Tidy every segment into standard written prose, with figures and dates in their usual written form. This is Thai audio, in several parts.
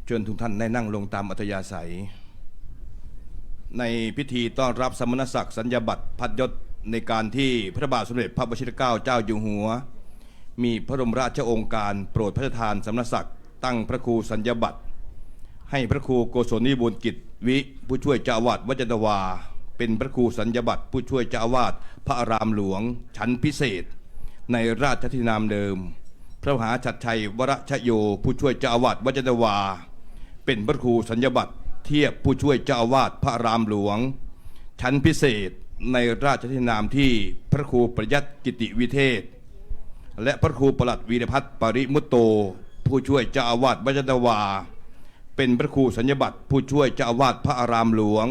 เชิญทุกท่านได้นั่งลงตามอัธยาศัยในพิธีต้อนรับสมณศักดิ์สัญญาบัตรพัดยศในการที่พระบาทสมเด็จพระวชิรเกล้าเจ้าอยู่หัวมีพระบรมราชโองการโปรดพระราชทานสมณศักดิ์ตั้งพระครูสัญญาบัตรให้พระครูโกศลนิบูลกิจวิผู้ช่วยเจ้าอาวาสวัดจันทวาเป็นพระครูสัญญาบัตรผู้ช่วยเจ้าอาวาสพระอารามหลวงชั้นพิเศษในราชทินามเดิมพระมหาชัดชัยวรชโยผู้ช่วยเจ้าอาวาสวัดจันทวาเป็นพระครูสัญญาบัตรเทียบผู้ช่วยเจ้าอาวาสพระอารามหลวงชั้นพิเศษในราชทินามที่พระครูประยัติกิติวิเทศและพระครูประหลัดวีรพัฒน์ปริมุตโตผู้ช่วยเจ้าอาวาสวัดจันทวาเป็นพระครูสัญญาบัตรผู้ช่วยเจ้าอาวาสพระอารามหลวง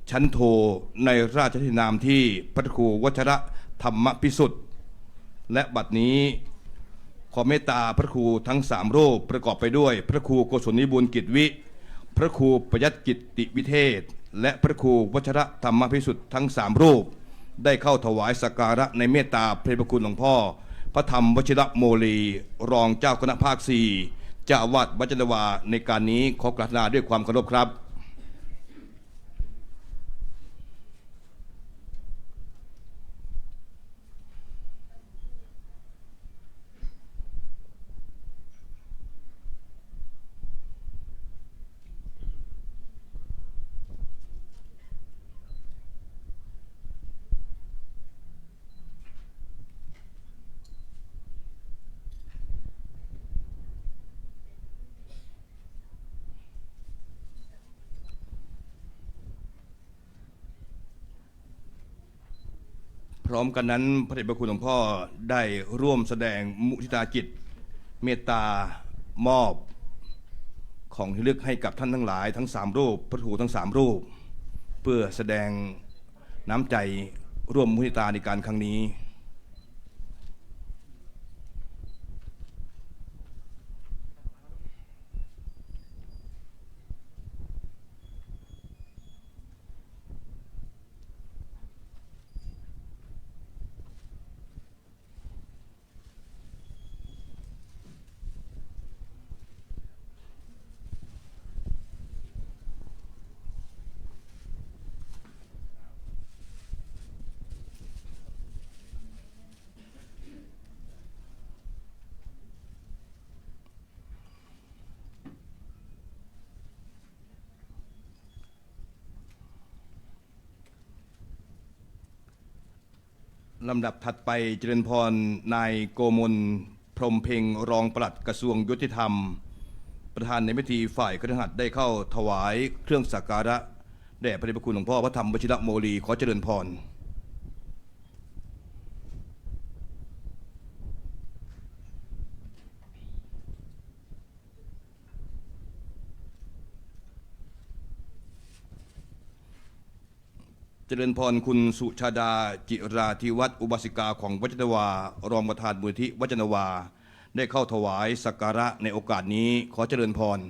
ชั้นโทในราชทินามที่พระครูวัชระธรรมพิสุทธิ์และบัดนี้ขอเมตตาพระครูทั้ง3รูปประกอบไปด้วยพระครูโกศลนิบูลกิจวิพระครูประยัติกิติวิเทศและพระครูวัชระธรรมพิสุทธิ์ทั้ง3รูปได้เข้าถวายสักการะในเมตตาพระคุณหลวงพ่อพระธรรมวชิรโมลีรองเจ้าคณะภาค4เจ้าอาวาสวัดจันทวาในการนี้ขอกราบลาด้วยความเคารพครับพร้อมกันนั้นพระเดชพระคุณหลวงพ่อได้ร่วมแสดงมุทิตาจิตเมตตามอบของที่ระลึกให้กับท่านทั้งหลายทั้ง3รูปพระครูทั้ง3รูปเพื่อแสดงน้ำใจร่วมมุทิตาในการครั้งนี้ลำดับถัดไปเจริญพรนายโกมลพรหมเพ็งรองปลัดกระทรวงยุติธรรมประธานในพิธีฝ่ายคฤหัสถ์ได้เข้าถวายเครื่องสักการะแด่พระเดชพระคุณหลวงพ่อพระธรรมวชิรโมลีขอเจริญพรเจริญพรคุณสุชาดาจิราธิวัฒน์อุบาสิกาของวัดจันทวารองประธานมูลที่วัดจันทวาได้เข้าถวายสักการะในโอกาสนี้ขอเจริญพร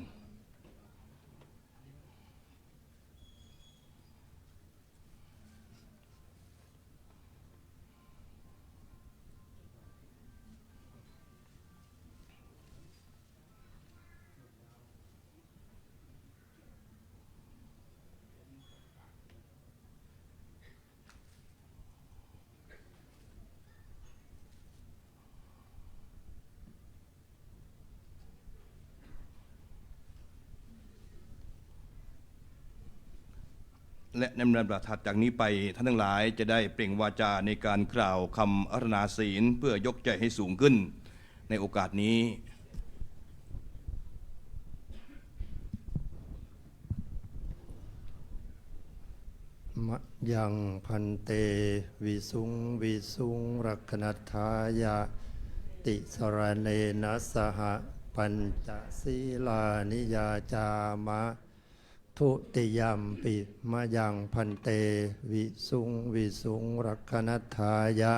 และในลำดับถัดจากนี้ไปท่านทั้งหลายจะได้เปล่งวาจาในการกล่าวคำอาราธนาศีลเพื่อยกใจให้สูงขึ้นในโอกาสนี้มะยังพันเตวิสุงวิสุงรักขณทายะติสรเนนะสหปัญจศีลานิยาจามะทุติยัมปิมะยังพันเตวิสุงวิสุงรักขณทายะ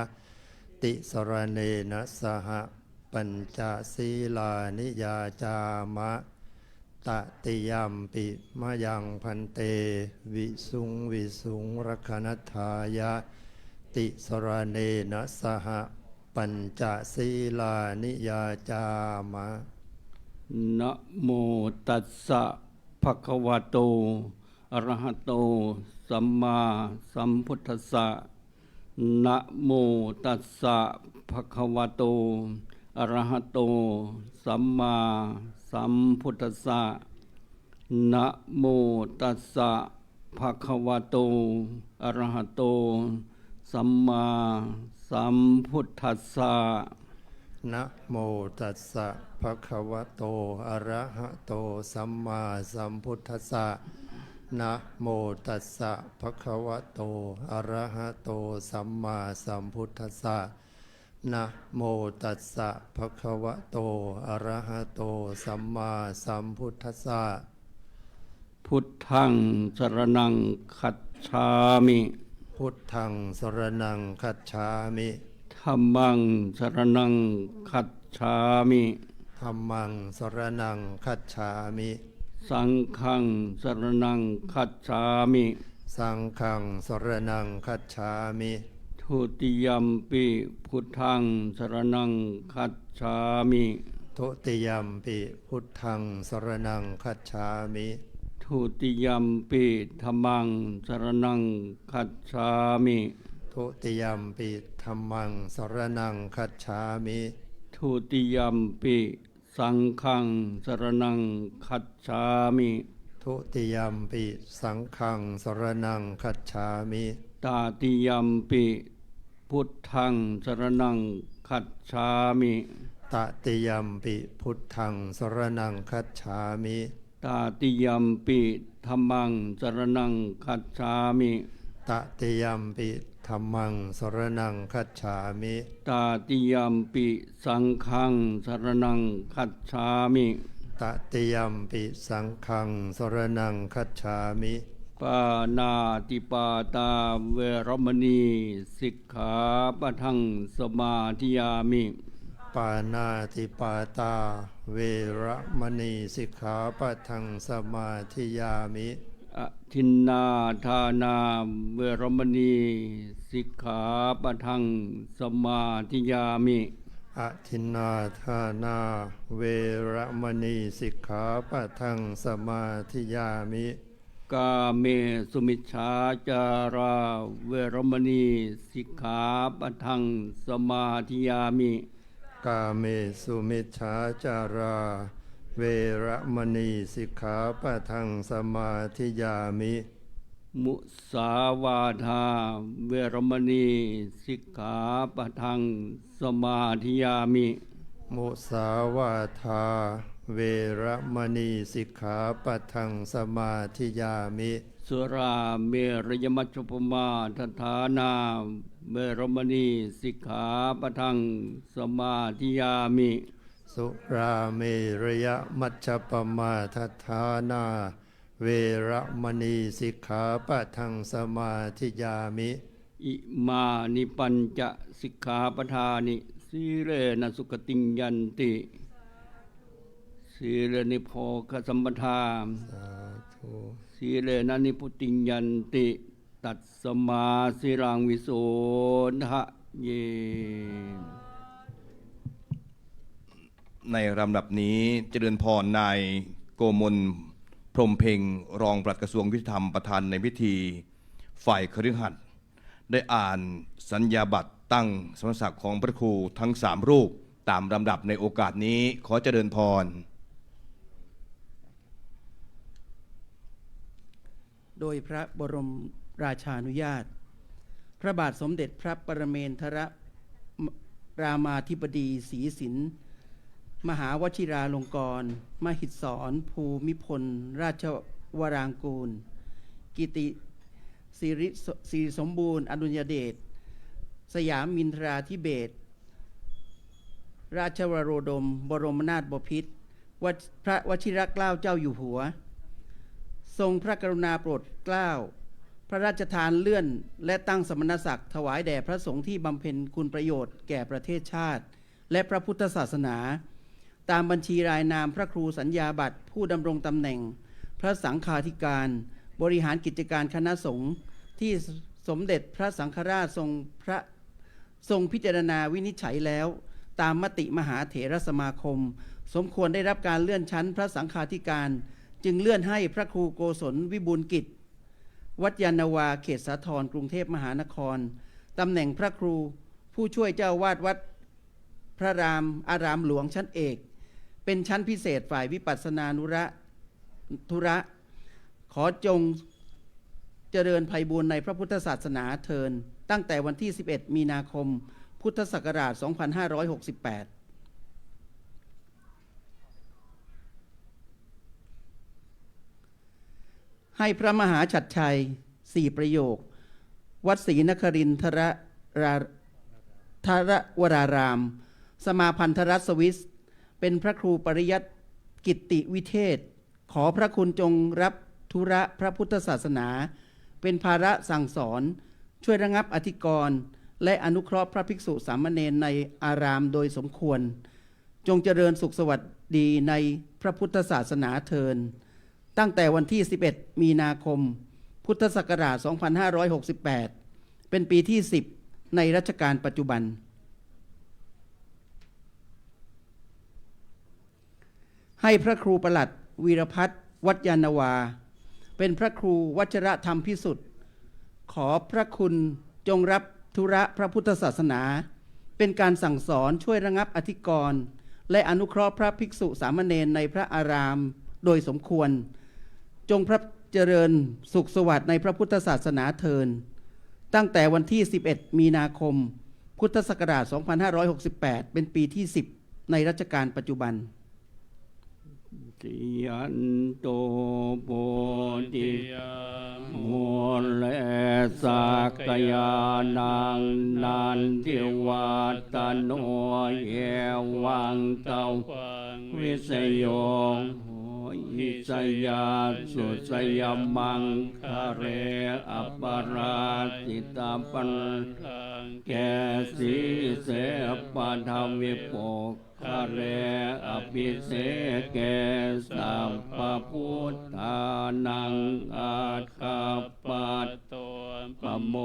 ติสรเนนะสหปัญจศีลานิยาจามะตติยัมปิมะยังพันเตวิสุงวิสุงรักขณทายะติสรเนนะสหปัญจศีลานิยาจามะ นะโมตัสสะภะคะวะโตอะระหะโตสัมมาสัมพุทธัสสะนะโมตัสสะภะคะวะโตอะระหะโตสัมมาสัมพุทธัสสะนะโมตัสสะภะคะวะโตอะระหะโตสัมมาสัมพุทธัสสะ นะโมตัสสะภะคะวะโตอะระหะโตสัมมาสัมพุทธัสสะนะโมตัสสะภะคะวะโตอะระหะโตสัมมาสัมพุทธัสสะนะโมตัสสะภะคะวะโตอะระหะโตสัมมาสัมพุทธัสสะ พุทธังสรณังคัจฉามิ พุทธังสรณังคัจฉามิ ธัมมังสรณังคัจฉามิ ธัมมังสรณังคัจฉามิ สังฆังสรณังคัจฉามิ สังฆังสรณังคัจฉามิ ทุติยัมปิพุทธังสรณังคัจฉามิ ทุติยัมปิพุทธังสรณังคัจฉามิ ทุติยัมปิธัมมังสรณังคัจฉามิ ทุติยัมปิธัมมังสรณังคัจฉามิ ทุติยัมปิสังฆังสรณังคัจฉามิ ทุติยัมปิสังฆังสรณังคัจฉามิ ตาติยัมปิพุทธังสรณังคัจฉามิ ตติยัมปิพุทธังสรณังคัจฉามิ ตาติยัมปิธัมมังสรณังคัจฉามิ ตติยัมปิธัมมังสรณังคัจฉามิ ตาติยัมปิสังฆังสรณังคัจฉามิ ตติยัมปิสังฆังสรณังคัจฉามิ ปานาติปาตาเวรมณีสิกขาปะทังสมาธิยามิ ปานาติปาตาเวระมณีสิกขาปะทังสมาธิยามิ อทินนาทานาเวรมณีสิกขาปะทังสมาธิยามิ อทินนาทานาเวระมณีสิกขาปะทังสมาธิยามิ กาเมสุมิชฌาจาราเวรมณีสิกขาปะทังสมาธิยามิ กาเมสุมิชฌาจาราเวระมณีสิกขาปะทังสมาธิยามิ มุสาวาทาเวรมณีสิกขาปะทังสมาธิยามิ มุสาวาทาเวระมณีสิกขาปะทังสมาธิยามิ สุราเมรยมัชฌปมาทฐานาเวรมณีสิกขาปะทังสมาธิยามิ สุราเมรยมัชฌปมาทฐานาเวระมณีสิกขาปะทังสมาธิยามิ อิมานิปัญจสิกขาปทานิสีเรนะสุขติงยันติสีเรนิโภคสัมปทา สาธุ สีเลนะนิพุติงยันติตัสสมาสิรังวิโสทะเย ในลำดับนี้เจริญพรนายโกมลพรหมเพ็งรองปลัดกระทรวงยุติธรรมประธานในพิธีฝ่ายคฤหัสถ์ได้อ่านสัญญาบัตรตั้งสมณศักดิ์ของพระครูทั้ง3รูปตามลำดับในโอกาสนี้ขอเจริญพร โดยพระบรมราชานุญาต พระบาทสมเด็จพระปรเมนทรรามาธิบดีศรีสิน มหาวชิราลงกรณ์มหิดศรภูมิพล ราชวรางกูล กิติสิริสมบูรณ์อดุลยเดช สยามมินทราธิเบศรราชวโรดม บรมนาถบพิตรพระวชิรเกล้าเจ้าอยู่หัว ทรงพระกรุณาโปรดเกล้าพระราชทานเลื่อนและตั้งสมณศักดิ์ถวายแด่พระสงฆ์ที่บำเพ็ญคุณประโยชน์แก่ประเทศชาติและพระพุทธศาสนา ตามบัญชีรายนามพระครูสัญญาบัตรผู้ดำรงตำแหน่งพระสังฆาธิการบริหารกิจการคณะสงฆ์ที่สมเด็จพระสังฆราชทรงพิจารณาวินิจฉัยแล้วตามมติมหาเถรสมาคม สมควรได้รับการเลื่อนชั้นพระสังฆาธิการจึงเลื่อนให้พระครูโกศลวิบูลย์กิจวัดยานนาวาเขตสาทรกรุงเทพมหานครตำแหน่งพระครูผู้ช่วยเจ้าวาดวัดพระอารามหลวงชั้นเอกเป็นชั้นพิเศษฝ่ายวิปัสสนานุระธุระขอจงเจริญไพบูลย์ในพระพุทธศาสนาเทินตั้งแต่วันที่ 11 มีนาคม พุทธศักราช 2568 ให้พระมหาฉัตรชัย 4 ประโยค วัดศรีนครินทรวราราม สมาพันธรัฐสวิส เป็นพระครูปริยัติกิตติวิเทศ ขอพระคุณจงรับธุระพระพุทธศาสนาเป็นภาระสั่งสอนช่วยระงับอธิกรณ์และอนุเคราะห์พระภิกษุสามเณรในอารามโดยสมควรจงเจริญสุขสวัสดีในพระพุทธศาสนาเทินตั้งแต่วันที่ 11 มีนาคม พุทธศักราช 2568 เป็นปีที่ 10 ในรัชกาลปัจจุบันให้พระครูประหลัดวีรพัฒน์วัดยานนาวาเป็นพระครูวัชรธรรมพิสุทธิ์ขอพระคุณจงรับธุระพระพุทธศาสนาเป็นการสั่งสอนช่วยระงับอธิกรณ์และอนุเคราะห์พระภิกษุสามเณรในพระอารามโดยสมควรจงพระเจริญสุขสวัสดิ์ในพระพุทธศาสนาเทินตั้งแต่วันที่ 11 มีนาคม พุทธศักราช 2568 เป็นปีที่ 10 ในรัชกาลปัจจุบันติยันโตโพธิมูลและสักยานังนันทิวัตโนเยวังเตวิสโยหิสยาสุสยมังคะเรอัปปราจิตาปันแกสีเสปะทวิปกคะเรอภิเสเกสัพพพุทธานังอาคัปปัตโตปโม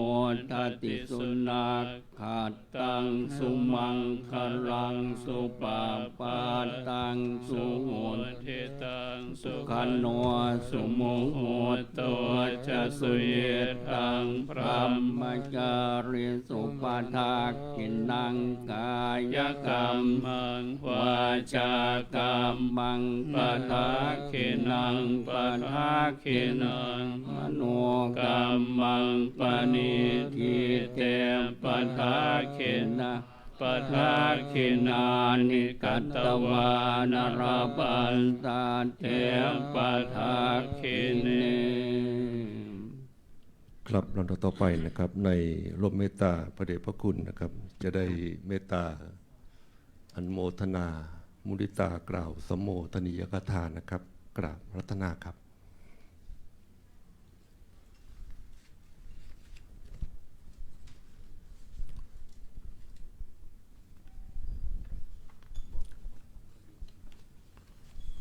ทติสุนักขัดตังสุมังคลังสุปาปาตังสุโหติตังสุขันโนสุโมโหตัวจะสุเยตังพระมจาริสุปาทากินังกายกรรมังวาจากรรมังปะทาขินังปะทาขินังมโนกรรมังปณิทิเตปะทาขินะปะทาขินานิกัตตวานรปันตาเตปะทาขิเนครับลำดับต่อไปนะครับในร่วมเมตตาพระเดชพระคุณนะครับจะได้เมตตาอนุโมทนามุทิตากล่าวสมโภชนียกถานะครับกราบรัตนาครับ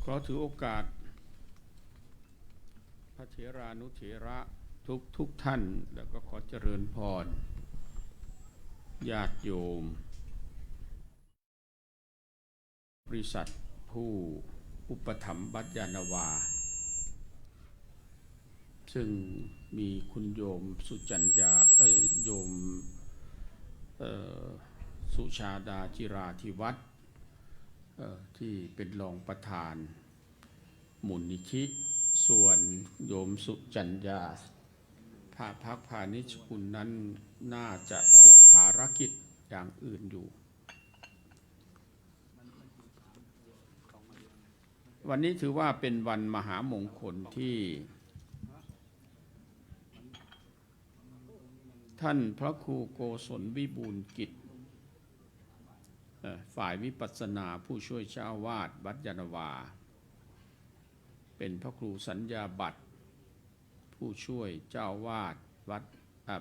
ขอถือโอกาสพระเถรานุเถระทุกท่านแล้วก็ขอเจริญพรญาติโยมบริษัทผู้อุปถัมภ์วัดยานนาวาซึ่งมีคุณโยมสุจัญญาโยมสุชาดาจิราธิวัฒน์ที่เป็นรองประธานมูลนิธิส่วนโยมสุจัญญาภาพักพานิชกุลนั้นน่าจะติดภารกิจอย่างอื่นอยู่วันนี้ถือว่าเป็นวันมหามงคลที่ท่านพระครูโกศลวิบูลย์กิจฝ่ายวิปัสสนาผู้ช่วยเจ้าวาดวัดยานนาวาเป็นพระครูสัญญาบัตรผู้ช่วยเจ้าวาดวัด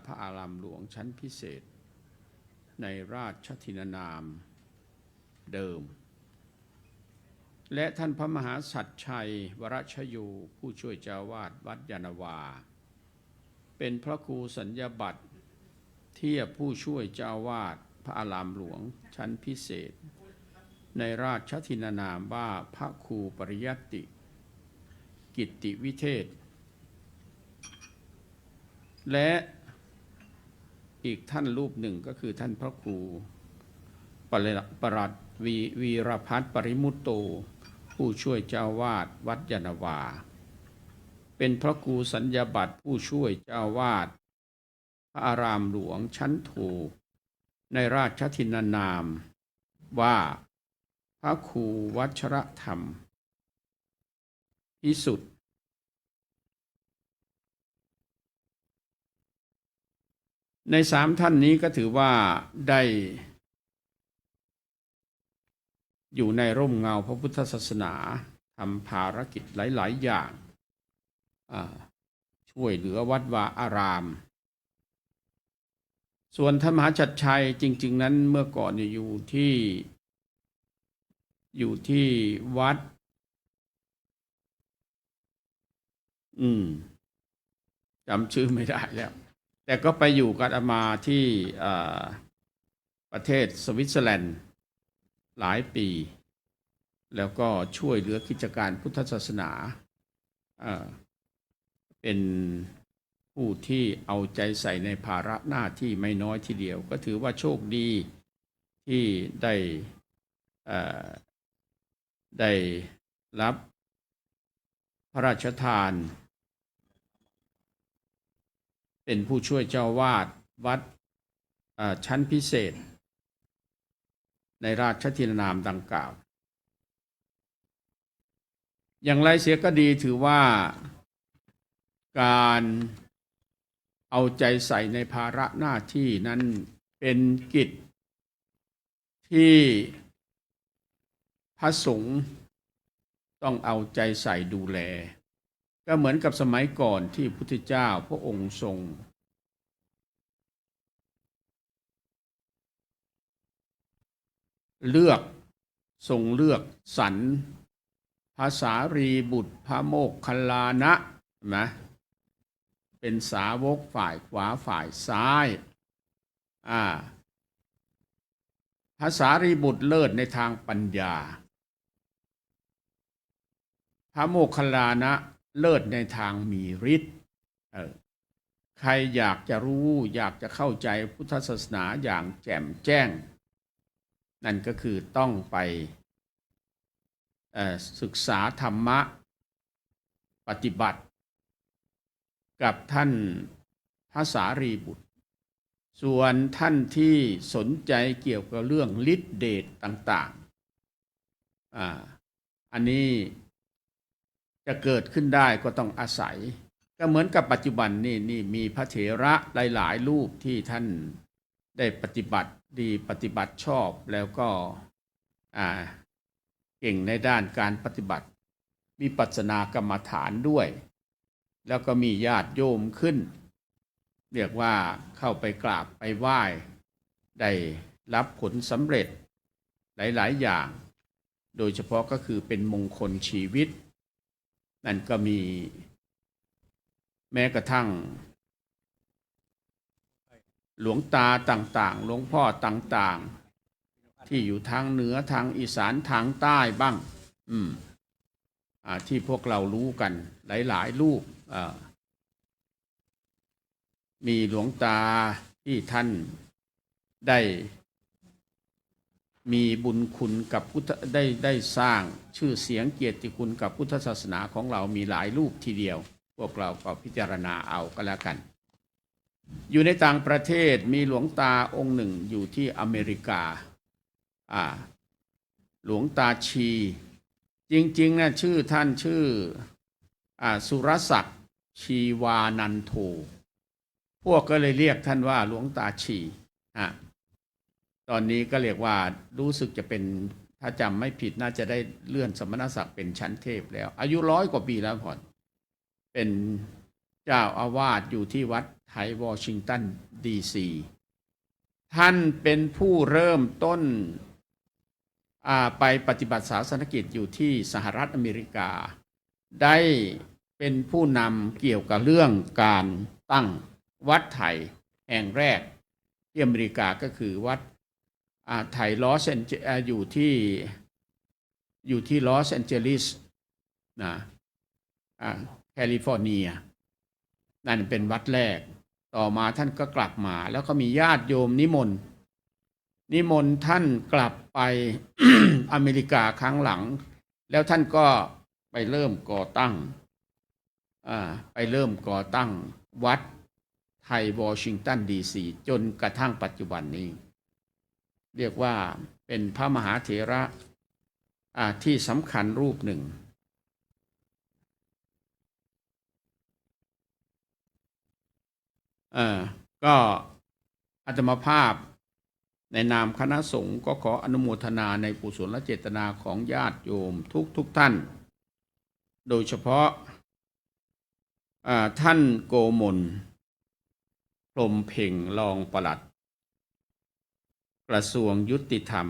พระอารามหลวงชั้นพิเศษในราชทินานามเดิมและท่านพระมหาสัจชัยวรชโยผู้ช่วยเจ้าวาดวัดยานนาวาเป็นพระครูสัญญาบัตรเทียบผู้ช่วยเจ้าวาดพระอารามหลวงชั้นพิเศษ ในราชทินานามว่าพระครูปริยัติกิตติวิเทศและอีกท่านรูปหนึ่งก็คือท่านพระครูปรัตวีรพัฒน์ปริมุตโตผู้ช่วยเจ้าวาดวัดยานาวาเป็นพระครูสัญญาบัตรผู้ช่วยเจ้าวาดพระอารามหลวงชั้นถูกในราชทินานามว่าพระครูวัชรธรรมพิสุทธิ์ในสามท่านนี้ก็ถือว่าได้อยู่ในร่มเงาพระพุทธศาสนาทำภารกิจหลายๆอย่างช่วยเหลือวัดวาอารามส่วนธรรมหาชัดชัยจริงๆนั้นเมื่อก่อนอยู่ที่วัดจำชื่อไม่ได้แล้วแต่ก็ไปอยู่กับอามาที่ประเทศสวิตเซอร์แลนด์หลายปีแล้วก็ช่วยเหลือกิจการพุทธศาสนาเป็นผู้ที่เอาใจใส่ในภาระหน้าที่ไม่น้อยทีเดียวก็ถือว่าโชคดีที่ได้รับพระราชทานเป็นผู้ช่วยเจ้าวาดวัดชั้นพิเศษในราชทินานามดังกล่าวอย่างไรเสียก็ดีถือว่าการเอาใจใส่ในภาระหน้าที่นั้นเป็นกิจที่พระสงฆ์ต้องเอาใจใส่ดูแลก็เหมือนกับสมัยก่อนที่พระพุทธเจ้าพระองค์ทรงเลือกสรรพระสารีบุตรพระโมคคัลลานะนะเป็นสาวกฝ่ายขวาฝ่ายซ้ายพระสารีบุตรเลิศในทางปัญญาพระโมคคัลลานะเลิศในทางมีฤทธิ์ใครอยากจะรู้อยากจะเข้าใจพุทธศาสนาอย่างแจ่มแจ้งนั่นก็คือต้องไปศึกษาธรรมะปฏิบัติกับท่านพระสารีบุตรส่วนท่านที่สนใจเกี่ยวกับเรื่องฤทธิเดชต่างๆอันนี้จะเกิดขึ้นได้ก็ต้องอาศัยก็เหมือนกับปัจจุบันนี่มีพระเถระหลายๆรูปที่ท่านได้ปฏิบัติดีปฏิบัติชอบแล้วก็เก่งในด้านการปฏิบัติมีปัสสนากรรมฐานด้วยแล้วก็มีญาติโยมขึ้นเรียกว่าเข้าไปกราบไปไหว้ได้รับผลสำเร็จหลายๆอย่างโดยเฉพาะก็คือเป็นมงคลชีวิตนั่นก็มีแม้กระทั่งหลวงตาต่างๆหลวงพ่อต่างๆที่อยู่ทางเหนือทางอีสานทางใต้บ้างที่พวกเรารู้กันหลายๆรูปมีหลวงตาที่ท่านได้มีบุญคุณกับพุทธได้สร้างชื่อเสียงเกียรติคุณกับพุทธศาสนาของเรามีหลายรูปทีเดียวพวกเราก็พิจารณาเอาก็แล้วกันอยู่ในต่างประเทศมีหลวงตาองค์หนึ่งอยู่ที่อเมริกาหลวงตาชีจริงๆนะชื่อท่านชื่อสุรศักดิ์ชีวานันโทพวกก็เลยเรียกท่านว่าหลวงตาชีตอนนี้ก็เรียกว่ารู้สึกจะเป็นถ้าจำไม่ผิดน่าจะได้เลื่อนสมณศักดิ์เป็นชั้นเทพแล้วอายุ100 กว่าปีแล้วพอเป็นเจ้าอาวาสอยู่ที่วัดไทยวอชิงตันดีซีท่านเป็นผู้เริ่มต้นไปปฏิบัติศาสนกิจอยู่ที่สหรัฐอเมริกาได้เป็นผู้นำเกี่ยวกับเรื่องการตั้งวัดไทยแห่งแรกที่อเมริกาก็คือวัดไทยลอสแอนเจลิสอยู่ที่ อยู่ที่ลอสแอนเจลิสนะแคลิฟอร์เนียนั่นเป็นวัดแรกต่อมาท่านก็กลับมาแล้วก็มีญาติโยมนิมนต์ท่านกลับไป อเมริกาครั้งหลังแล้วท่านก็ไปเริ่มก่อตั้งวัดไทยวอชิงตันดีซีจนกระทั่งปัจจุบันนี้เรียกว่าเป็นพระมหาเถระที่สำคัญรูปหนึ่งก็อาตมาภาพในนามคณะสงฆ์ก็ขออนุโมทนาในกุศลเจตนาของญาติโยมทุกท่านโดยเฉพาะท่านโกมลพรหมเพ่งรองปลัดกระทรวงยุติธรรม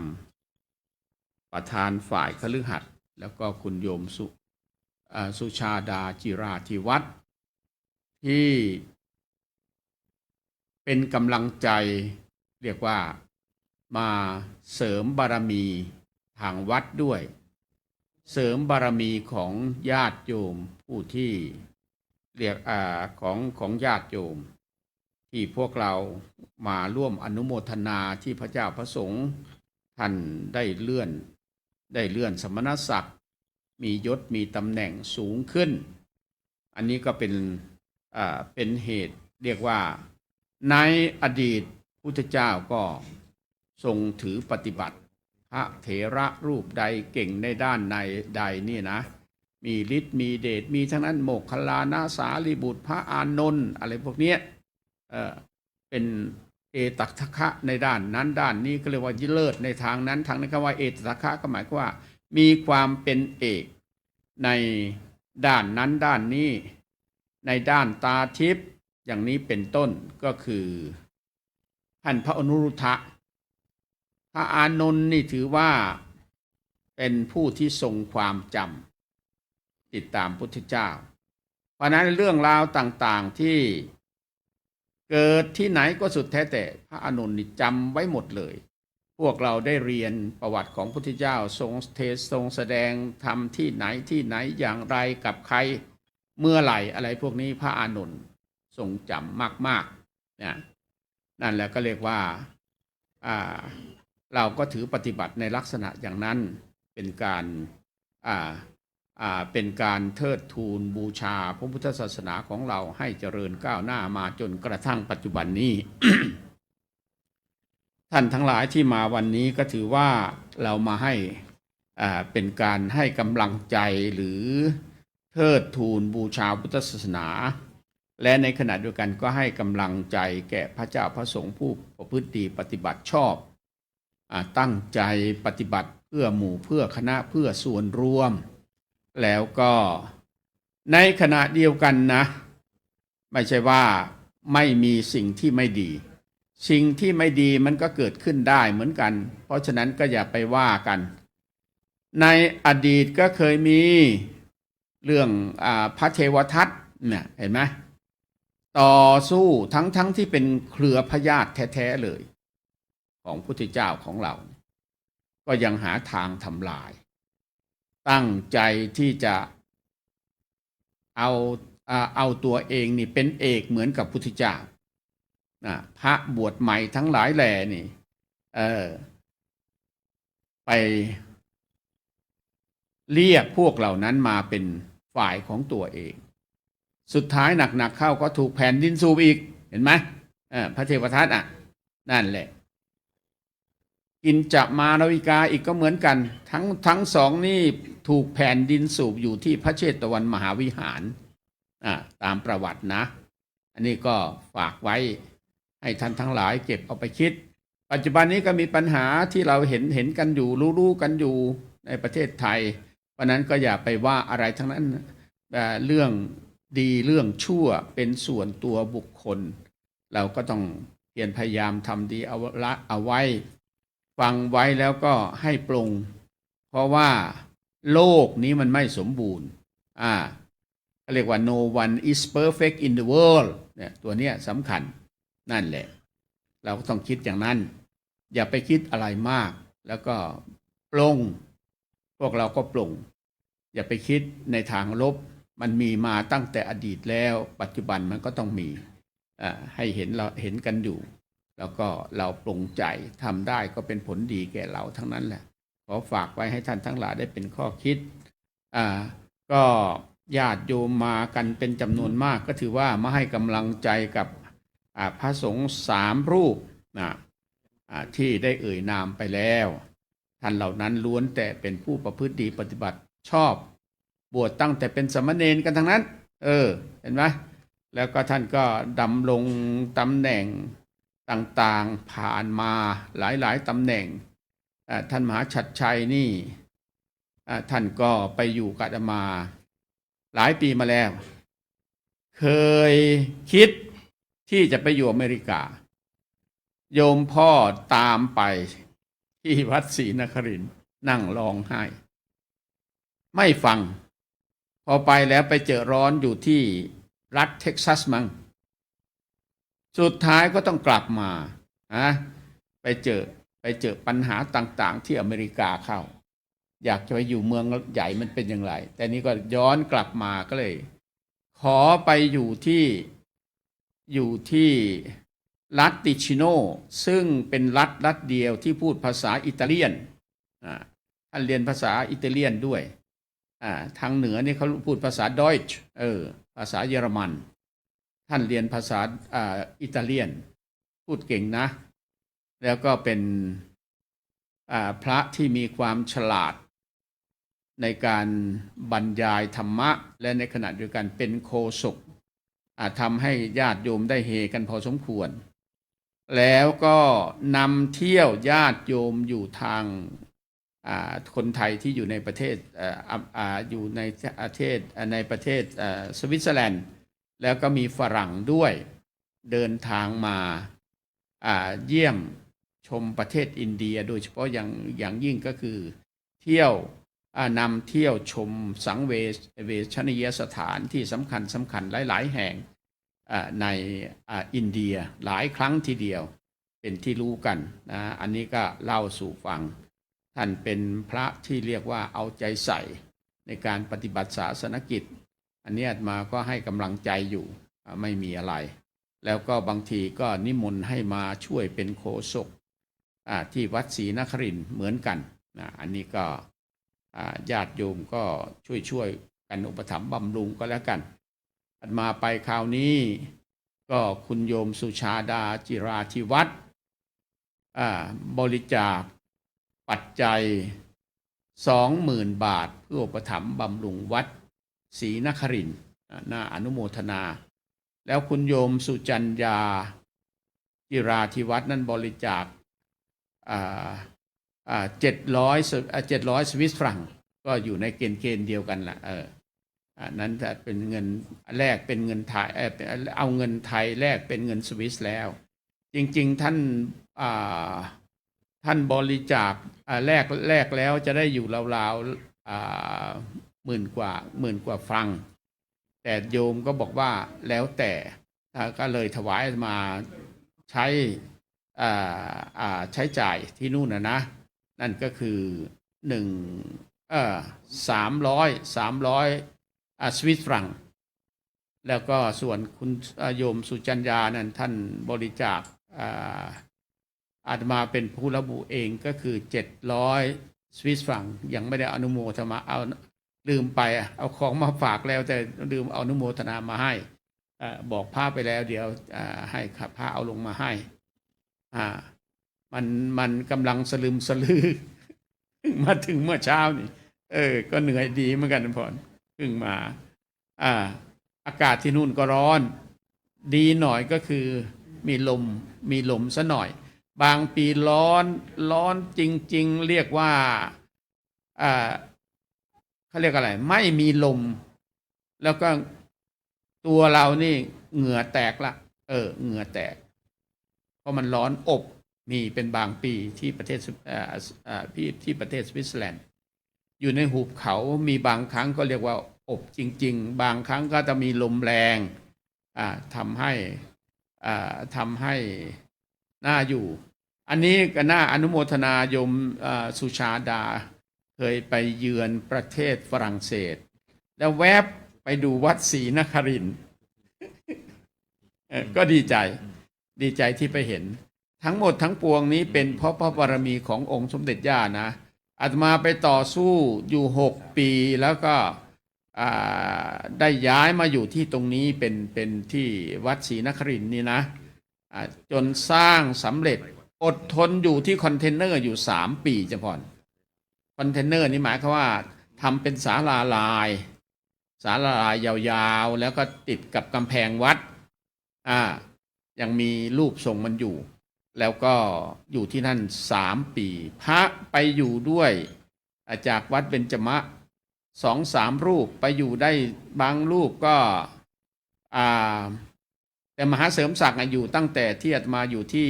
ประธานฝ่ายคฤหัสถ์แล้วก็คุณโยมสุชาดาจิราธิวัฒน์ที่เป็นกำลังใจเรียกว่ามาเสริมบารมีทางวัดด้วยเสริมบารมีของญาติโยมผู้ที่เรียกของญาติโยมที่พวกเรามาร่วมอนุโมทนาที่พระเจ้าพระสงฆ์ท่านได้เลื่อนสมณศักดิ์มียศมีตำแหน่งสูงขึ้นอันนี้ก็เป็นเหตุเรียกว่าในอดีตพุทธเจ้าก็ทรงถือปฏิบัติพระเถระรูปใดเก่งในด้านใดนี่นะมีฤทธิ์มีเดชมีทั้งนั้นโมคคัลลานะสารีบุตรพระอานนท์อะไรพวกเนี้ยเป็นเอตัคคะในด้านนั้นด้านนี้ก็เรียกว่าเลิศในทางนั้นทางนั้นคำว่าเอตัคคะก็หมายความว่ามีความเป็นเอกในด้านนั้นด้านนี้ในด้านตาทิพย์อย่างนี้เป็นต้นก็คือท่านพระอนุรุทธะพระอานนท์นี่ถือว่าเป็นผู้ที่ทรงความจำติดตามพุทธเจ้าเพราะนั้นเรื่องราวต่างๆที่เกิดที่ไหนก็สุดแท้แต่พระอานนท์นี่จำไว้หมดเลยพวกเราได้เรียนประวัติของพุทธเจ้าทรงเทศทรงแสดงธรรมที่ไหนอย่างไรกับใครเมื่อไหร่อะไรพวกนี้พระอานนท์ทรงจำมากๆนะนั่นแหละก็เรียกว่าเราก็ถือปฏิบัติในลักษณะอย่างนั้นเป็นการเทิดทูนบูชาพระพุทธศาสนาของเราให้เจริญก้าวหน้ามาจนกระทั่งปัจจุบันนี้ ท่านทั้งหลายที่มาวันนี้ก็ถือว่าเรามาให้เป็นการให้กำลังใจหรือเทิดทูนบูชาพุทธศาสนาและในขณะเดียวกันก็ให้กำลังใจแก่พระเจ้าพระสงฆ์ผู้ประพฤติดีปฏิบัติชอบตั้งใจปฏิบัติเพื่อหมู่เพื่อคณะเพื่อส่วนรวมแล้วก็ในขณะเดียวกันนะไม่ใช่ว่าไม่มีสิ่งที่ไม่ดีสิ่งที่ไม่ดีมันก็เกิดขึ้นได้เหมือนกันเพราะฉะนั้นก็อย่าไปว่ากันในอดีตก็เคยมีเรื่องพระเทวทัตเนี่ยเห็นไหมต่อสู้ทั้งที่เป็นเครือพญาติแท้ๆเลยของพุทธเจ้าของเราก็ยังหาทางทำลายตั้งใจที่จะเอาตัวเองนี่เป็นเอกเหมือนกับพุทธเจ้าพระบวชใหม่ทั้งหลายแหล่นี่ไปเรียกพวกเหล่านั้นมาเป็นฝ่ายของตัวเองสุดท้ายหนักๆเข้าก็ถูกแผ่นดินสูบอีกเห็นไหมพระเทวทัตนั่นแหละกินจะมาราวิกาอีกก็เหมือนกันทั้งสองนี่ถูกแผ่นดินสูบอยู่ที่พระเชตวันมหาวิหารตามประวัตินะอันนี้ก็ฝากไว้ให้ท่านทั้งหลายเก็บเอาไปคิดปัจจุบันนี้ก็มีปัญหาที่เราเห็นกันอยู่รู้กันอยู่ในประเทศไทยเพราะนั้นก็อย่าไปว่าอะไรทั้งนั้นเรื่องดีเรื่องชั่วเป็นส่วนตัวบุคคลเราก็ต้องเพียรพยายามทำดีเอาไว้ฟังไว้แล้วก็ให้ปรงเพราะว่าโลกนี้มันไม่สมบูรณ์เรียกว่า no one is perfect in the world เนี่ยตัวเนี้ยสำคัญนั่นแหละเราก็ต้องคิดอย่างนั้นอย่าไปคิดอะไรมากแล้วก็ปรง พวกเราก็ปลงอย่าไปคิดในทางลบมันมีมาตั้งแต่อดีตแล้วปัจจุบันมันก็ต้องมีให้เห็นเราเห็นกันอยู่ แล้วก็เราปลงใจทำได้ก็เป็นผลดีแก่เราทั้งนั้นแหละขอฝากไว้ให้ท่านทั้งหลายได้เป็นข้อคิดก็ญาติโยมมากันเป็นจำนวนมากก็ถือว่ามาให้กำลังใจกับพระสงฆ์3 รูปที่ได้เอ่ยนามไปแล้วท่านเหล่านั้นล้วนแต่เป็นผู้ประพฤติดีปฏิบัติชอบบวชตั้งแต่เป็นสามเณรกันทั้งนั้นเห็นไหมแล้วก็ท่านก็ดำรงตำแหน่งต่างๆผ่านมาหลายๆตำแหน่งท่านมหาชัดชัยนี่ท่านก็ไปอยู่กับอาตมาหลายปีมาแล้วเคยคิดที่จะไปอยู่อเมริกาโยมพ่อตามไปที่วัดศรีนครินทร์นั่งร้องไห้ไม่ฟังพอไปแล้วไปเจอร้อนอยู่ที่รัฐเท็กซัสมั้งสุดท้ายก็ต้องกลับมาไปเจอปัญหาต่างๆที่อเมริกาเข้าอยากจะไปอยู่เมืองใหญ่มันเป็นอย่างไรแต่นี้ก็ย้อนกลับมาก็เลยขอไปอยู่ที่รัฐติชิโนซึ่งเป็นรัฐเดียวที่พูดภาษาอิตาเลียนท่านเรียนภาษาอิตาเลียนด้วยทางเหนือนี่เขาพูดภาษาดอยช์ภาษาเยอรมันท่านเรียนภาษาอิตาเลียนพูดเก่งนะแล้วก็เป็นพระที่มีความฉลาดในการบรรยายธรรมะและในขณะเดียวกันเป็นโฆษกทำให้ญาติโยมได้เฮกันพอสมควรแล้วก็นำเที่ยวญาติโยมอยู่ทางคนไทยที่อยู่ในประเทศอยู่ในประเทศสวิตเซอร์แลนด์แล้วก็มีฝรั่งด้วยเดินทางมาเยี่ยมชมประเทศอินเดียโดยเฉพาะอย่างยิ่งก็คือเที่ยวนำเที่ยวชมสังเวชนียสถานที่สำคัญหลายๆแห่งในอินเดียหลายครั้งทีเดียวเป็นที่รู้กันนะอันนี้ก็เล่าสู่ฟังท่านเป็นพระที่เรียกว่าเอาใจใส่ในการปฏิบัติศาสนกิจอันนี้อาตมาก็ให้กำลังใจอยู่ไม่มีอะไรแล้วก็บางทีก็นิมนต์ให้มาช่วยเป็นโฆษกที่วัดศรีนครินทร์เหมือนกันนะอันนี้ก็ญาติโยมก็ช่วยกันอุปถัมภ์บำรุงก็แล้วกันอาตมาไปคราวนี้ก็คุณโยมสุชาดาจิราธิวัฒน์บริจาคปัจจัย 20,000 บาทเพื่ออุปถัมภ์บำรุงวัดศรีนครินทร์น่าอนุโมทนาแล้วคุณโยมสุจัญญาจิราธิวัฒน์นั้นบริจาค700 สวิสฟรังก็อยู่ในเกณฑ์เดียวกันแหละนั้นจะเป็นเงินแลกเป็นเงินไทยเอาเงินไทยแลกเป็นเงินสวิสแล้วจริงๆท่านบริจาคแลกแล้วจะได้อยู่ราวๆหมื่นกว่าฟรังแต่โยมก็บอกว่าแล้วแต่ก็เลยถวายมาใช้จ่ายที่นู่นนะนั่นก็คือ300 สวิสฟรังแล้วก็ส่วนคุณโยมสุจัญญานั้นท่านบริจาคอาตมาเป็นผู้ระบุเองก็คือ700 สวิสฟรังยังไม่ได้อนุโมทนาเอาลืมไปเอาของมาฝากแล้วแต่ลืมเอาอนุโมทนามาให้บอกพระไปแล้วเดี๋ยวให้พระเอาลงมาให้มันกำลังสลึมสลือมาถึงเมื่อเช้านี่ก็เหนื่อยดีเหมือนกันพรเพิ่งมาอากาศที่นู่นก็ร้อนดีหน่อยก็คือมีลมซะหน่อยบางปีร้อนจริงๆเรียกว่าเขาเรียกอะไรไม่มีลมแล้วก็ตัวเรานี่เหงื่อแตกละเหงื่อแตกเพราะมันร้อนอบมีเป็นบางปีที่ประเทศที่ประเทศสวิตเซอร์แลนด์อยู่ในหุบเขามีบางครั้งก็เรียกว่าอบจริงๆบางครั้งก็จะมีลมแรงทำให้น่าอยู่อันนี้ก็น่าอนุโมทนาโยมสุชาดา เคยไปเยือนประเทศฝรั่งเศส แล้วแวบไปดูวัดศรีนครินทร์ ก็ดีใจที่ไปเห็น ทั้งหมดทั้งปวงนี้เป็นเพราะพระบารมีขององค์สมเด็จย่านะอาตมาไปต่อสู้อยู่6 ปีแล้วก็ได้ย้ายมาอยู่ที่ตรงนี้เป็นที่วัดศรีนครินทร์นี่นะจนสร้างสำเร็จอดทนอยู่ที่คอนเทนเนอร์อยู่3 ปีจะพอนคอนเทนเนอร์นี่หมายความว่าทำเป็นศาลาลายยาวๆแล้วก็ติดกับกำแพงวัดยังมีรูปทรงมันอยู่ แล้วก็อยู่ที่นั่น3 ปีพระไปอยู่ด้วยจากวัดเบญจมะ2-3 รูปไปอยู่ได้บางรูปก็แต่มหาเสริมศักดิ์อยู่ตั้งแต่ที่อาตมาอยู่ที่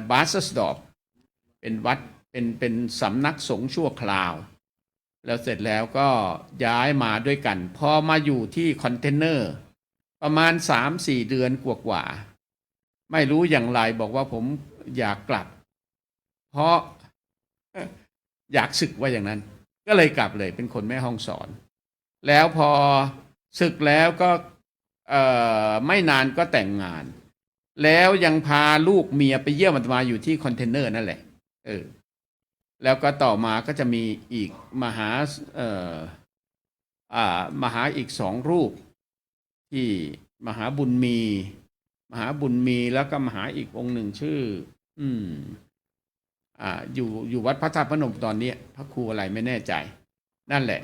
บาสสดอร์ฟเป็นวัดเป็นสำนักสงฆ์ชั่วคราวแล้วเสร็จแล้วก็ย้ายมาด้วยกันพอมาอยู่ที่คอนเทนเนอร์ประมาณ 3-4 เดือนกว่าไม่รู้อย่างไรบอกว่าผมอยากกลับเพราะอยากศึกว่าอย่างนั้นก็เลยกลับเลยเป็นคนแม่ฮ่องสอนแล้วพอศึกแล้วก็ไม่นานก็แต่งงานแล้วยังพาลูกเมียไปเยี่ยมอาตมาอยู่ที่คอนเทนเนอร์นั่นแหละแล้วก็ต่อมาก็จะมีอีกมหาอีก2 รูปที่มหาบุญมีแล้วก็มหาอีกองค์หนึ่งชื่ออยู่วัดพระธาตุพนมตอนนี้พระครูอะไรไม่แน่ใจนั่นแหละ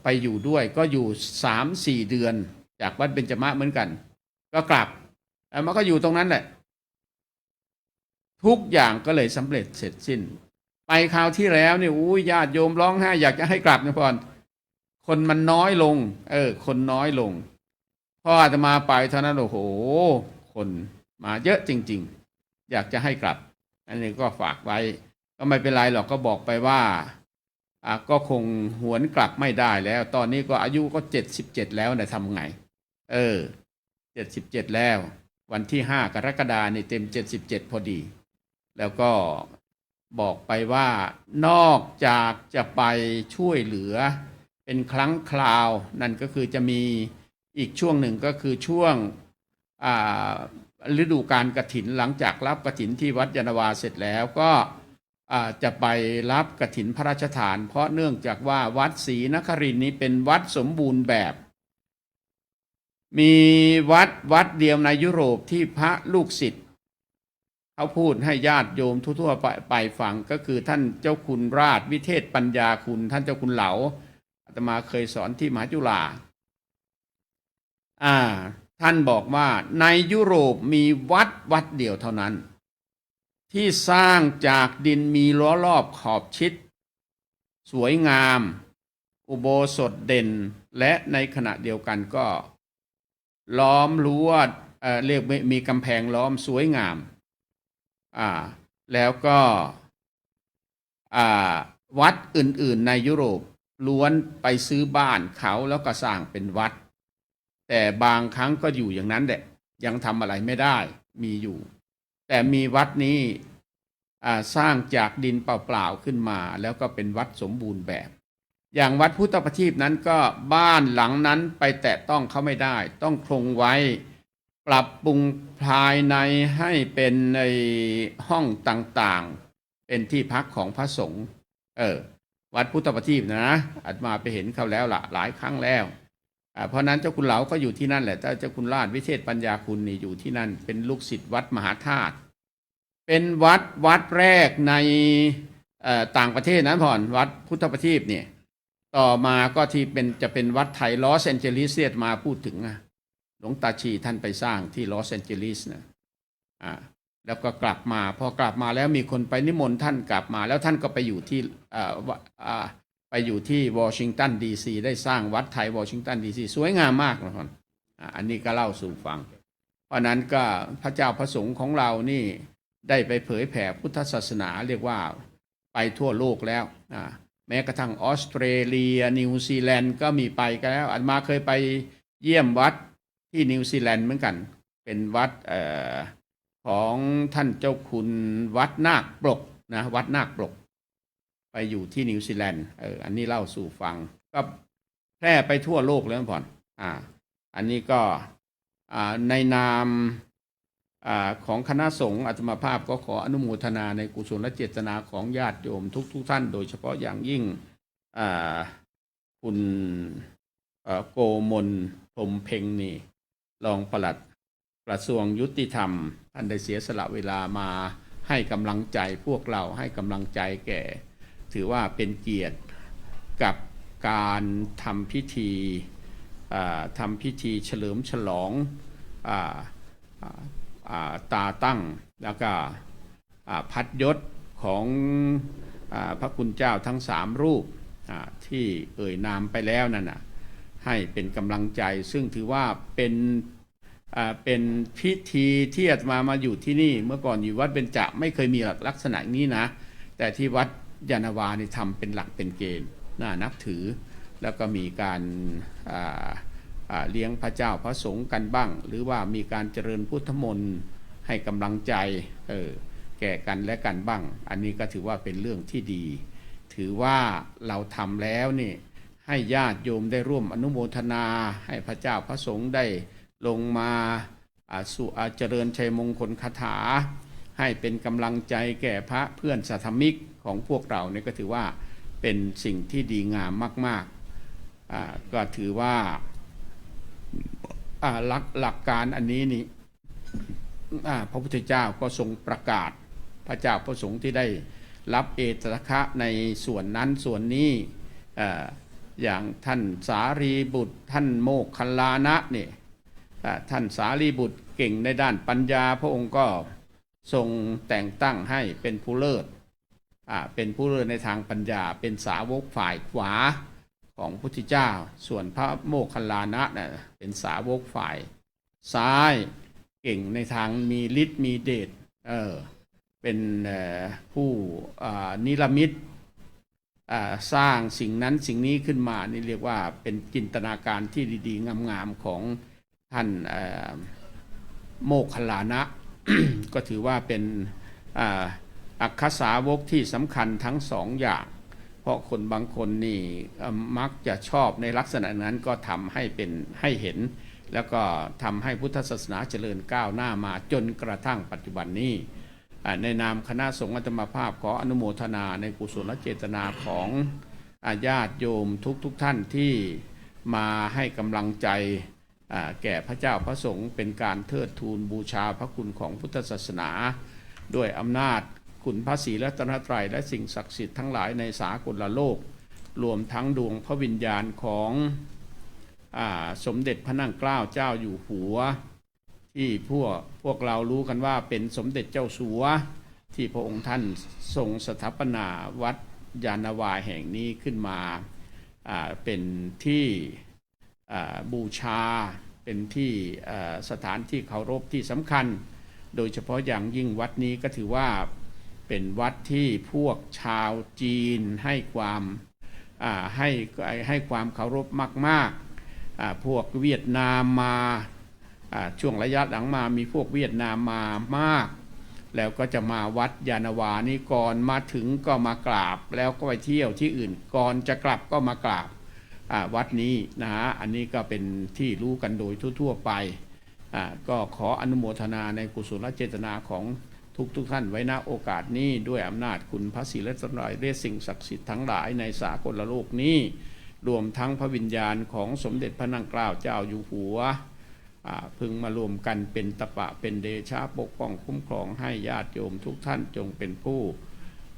ไปอยู่ด้วยก็อยู่ 3-4 เดือนจากวัดเบญจมะเหมือนกันก็กลับแล้วมันก็อยู่ตรงนั้นแหละทุกอย่างก็เลยสำเร็จเสร็จสิ้นไปคราวที่แล้วเนี่ยญาติโยมร้องไห้อยากจะให้กลับนะพ่อคนมันน้อยลงคนน้อยลงพออาตมาไปเท่านั้นโอ้โหคนมาเยอะจริงๆอยากจะให้กลับอันนี้ก็ฝากไว้ก็ไม่เป็นไรหรอกก็บอกไปว่าก็คงหวนกลับไม่ได้แล้วตอนนี้ก็อายุก็77แล้วนะทำไง77แล้ววันที่5 กรกฎาคมนี่เต็ม77พอดีแล้วก็บอกไปว่านอกจากจะไปช่วยเหลือเป็นครั้งคราวนั่นก็คือจะมีอีกช่วงหนึ่งก็คือช่วงฤดูกาลกฐินหลังจากรับกฐินที่วัดยานนาวาเสร็จแล้วก็จะไปรับกฐินพระราชทานเพราะเนื่องจากว่าวัดศรีนครินทร์นี้เป็นวัดสมบูรณ์แบบมีวัดเดียวในยุโรปที่พระลูกศิษย์เขาพูดให้ญาติโยมทั่วๆไปฟังก็คือท่านเจ้าคุณราชวิเทศปัญญาคุณท่านเจ้าคุณเหลาอาตมาเคยสอนที่มหาจุฬาท่านบอกว่าในยุโรปมีวัดเดียวเท่านั้นที่สร้างจากดินมีล้อรอบขอบชิดสวยงามอุโบสถเด่นและในขณะเดียวกันก็ล้อมรั้วเรียกมีกำแพงล้อมสวยงามแล้วก็วัดอื่นๆในยุโรปล้วนไปซื้อบ้านเขาแล้วก็สร้างเป็นวัดแต่บางครั้งก็อยู่อย่างนั้นแหละยังทำอะไรไม่ได้มีอยู่แต่มีวัดนี้สร้างจากดินเปล่าๆขึ้นมาแล้วก็เป็นวัดสมบูรณ์แบบอย่างวัดพุทธประทีปนั้นก็บ้านหลังนั้นไปแตะต้องเขาไม่ได้ต้องคงไว้ปรับปรุงภายในให้เป็นในห้องต่างๆเป็นที่พักของพระสงฆ์วัดพุทธประทีปนะอาตมาไปเห็นเขาแล้วล่ะหลายครั้งแล้วเพราะนั้นเจ้าคุณเหลาก็อยู่ที่นั่นแหละเจ้าคุณราชวิเทศปัญญาคุณนี่อยู่ที่นั่นเป็นลูกศิษย์วัดมหาธาตุเป็นวัดแรกในต่างประเทศนะพ่อนวัดพุทธประทีปเนี่ยต่อมาก็ที่จะเป็นวัดไทยลอสแอนเจลิสเซียมาพูดถึงหลวงตาชีท่านไปสร้างที่ลอสแอนเจลิสนะแล้วก็กลับมาพอกลับมาแล้วมีคนไปนิมนต์ท่านกลับมาแล้วท่านก็ไปอยู่ที่วอชิงตันดีซีได้สร้างวัดไทยวอชิงตันดีซีสวยงามมากนะครับอันนี้ก็เล่าสู่ฟังเพราะนั้นก็พระเจ้าพระสงฆ์ของเรานี่ได้ไปเผยแผ่พุทธศาสนาเรียกว่าไปทั่วโลกแล้วแม้กระทั่งออสเตรเลียนิวซีแลนด์ก็มีไปกันแล้วอาตมาเคยไปเยี่ยมวัดที่นิวซีแลนด์เหมือนกันเป็นวัดของท่านเจ้าคุณวัดนาคปลกนะวัดนาคปลก ไปอยู่ที่นิวซีแลนด์อันนี้เล่าสู่ฟังก็แพร่ไปทั่วโลกแล้วผ่อนอันนี้ก็ในนามของคณะสงฆ์อาตมาภาพก็ขออนุโมทนาในกุศลเจตนาของญาติโยมทุกท่านโดยเฉพาะอย่างยิ่งคุณโกมลพรหมเพ็งนี่รองปลัดกระทรวงยุติธรรมท่านได้เสียสละเวลามาให้กำลังใจพวกเราให้กำลังใจแก่ถือว่าเป็นเกียรติกับการทำพิธีเฉลิมฉลองตาตั้งแล้วก็พัดยศของพระคุณเจ้าทั้ง3รูปที่เอ่ยนามไปแล้วนั่นนะให้เป็นกำลังใจซึ่งถือว่าเป็นพิธีที่อาตมาอยู่ที่นี่เมื่อก่อนอยู่วัดเบญจไม่เคยมีลักษณะนี้นะแต่ที่วัดยานนาวานี่ทำเป็นหลักเป็นเกณฑ์น่านับถือแล้วก็มีการเลี้ยงพระเจ้าพระสงฆ์กันบ้างหรือว่ามีการเจริญพุทธมนต์ให้กำลังใจแก่กันและกันบ้างอันนี้ก็ถือว่าเป็นเรื่องที่ดีถือว่าเราทำแล้วนี่ให้ญาติโยมได้ร่วมอนุโมทนาให้พระเจ้าพระสงฆ์ได้ลงมาสู่เจริญชัยมงคลคาถาให้เป็นกำลังใจแก่พระเพื่อนสัทธมิกของพวกเราเนี่ยก็ถือว่าเป็นสิ่งที่ดีงามมากๆก็ถือว่าหลักการอันนี้นี่พระพุทธเจ้าก็ทรงประกาศพระเจ้าพระสงฆ์ที่ได้รับเอตทัคคะในส่วนนั้นส่วนนี้อย่างท่านสารีบุตรท่านโมคคัลลานะนี่ท่านสารีบุตรเก่งในด้านปัญญาพระองค์ก็ทรงแต่งตั้งให้เป็นผู้เลิศเป็นผู้เลิศในทางปัญญาเป็นสาวกฝ่ายขวาของพุทธเจ้าส่วนพระโมคคัลลานะเป็นสาวกฝ่ายซ้ายเก่งในทางมีฤทธิ์มีเดชเป็นผู้นิรมิตสร้างสิ่งนั้นสิ่งนี้ขึ้นมานี่เรียกว่าเป็นจินตนาการที่ดีๆงามๆของท่านโมคคัลลานะ ก็ถือว่าเป็นอักขสาวกที่สำคัญทั้ง2 อย่างเพราะคนบางคนนี่มักจะชอบในลักษณะนั้นก็ทำให้เห็นแล้วก็ทำให้พุทธศาสนาเจริญก้าวหน้ามาจนกระทั่งปัจจุบันนี้ในนามคณะสงฆ์อาตมาภาพขออนุโมทนาในกุศลเจตนาของญาติโยมทุกท่านที่มาให้กำลังใจแก่พระเจ้าพระสงฆ์เป็นการเทิดทูนบูชาพระคุณของพุทธศาสนาด้วยอำนาจคุณพระศรีรัตนตรัยและสิ่งศักดิ์สิทธิ์ทั้งหลายในสากลโลกรวมทั้งดวงพระวิญญาณของสมเด็จพระนั่งเกล้าเจ้าอยู่หัวที่พวกเรารู้กันว่าเป็นสมเด็จเจ้าสัวที่พระองค์ท่านทรงสถาปนาวัดยานนาวาแห่งนี้ขึ้นมาเป็นที่บูชาเป็นที่สถานที่เคารพที่สำคัญโดยเฉพาะอย่างยิ่งวัดนี้ก็ถือว่าเป็นวัดที่พวกชาวจีนให้ความเคารพมากๆพวกเวียดนามมาช่วงระยะหลังมามีพวกเวียดนามมามากแล้วก็จะมาวัดยานนาวานี่ก่อนมาถึงก็มากราบแล้วก็ไปเที่ยวที่อื่นก่อนจะกลับก็มากราบวัดนี้นะฮะอันนี้ก็เป็นที่รู้กันโดยทั่วๆไปก็ขออนุโมทนาในกุศลเจตนาของทุกท่านไว้ณโอกาสนี้ด้วยอำนาจคุณพระศรีรัตนตรัยและสิ่งศักดิ์สิทธิ์ทั้งหลายในสากลโลกนี้รวมทั้งพระวิญญาณของสมเด็จพระนั่งเกล้าเจ้าอยู่หัวพึงมารวมกันเป็นตปะเป็นเดชะปกป้องคุ้มครองให้ญาติโยมทุกท่านจงเป็นผู้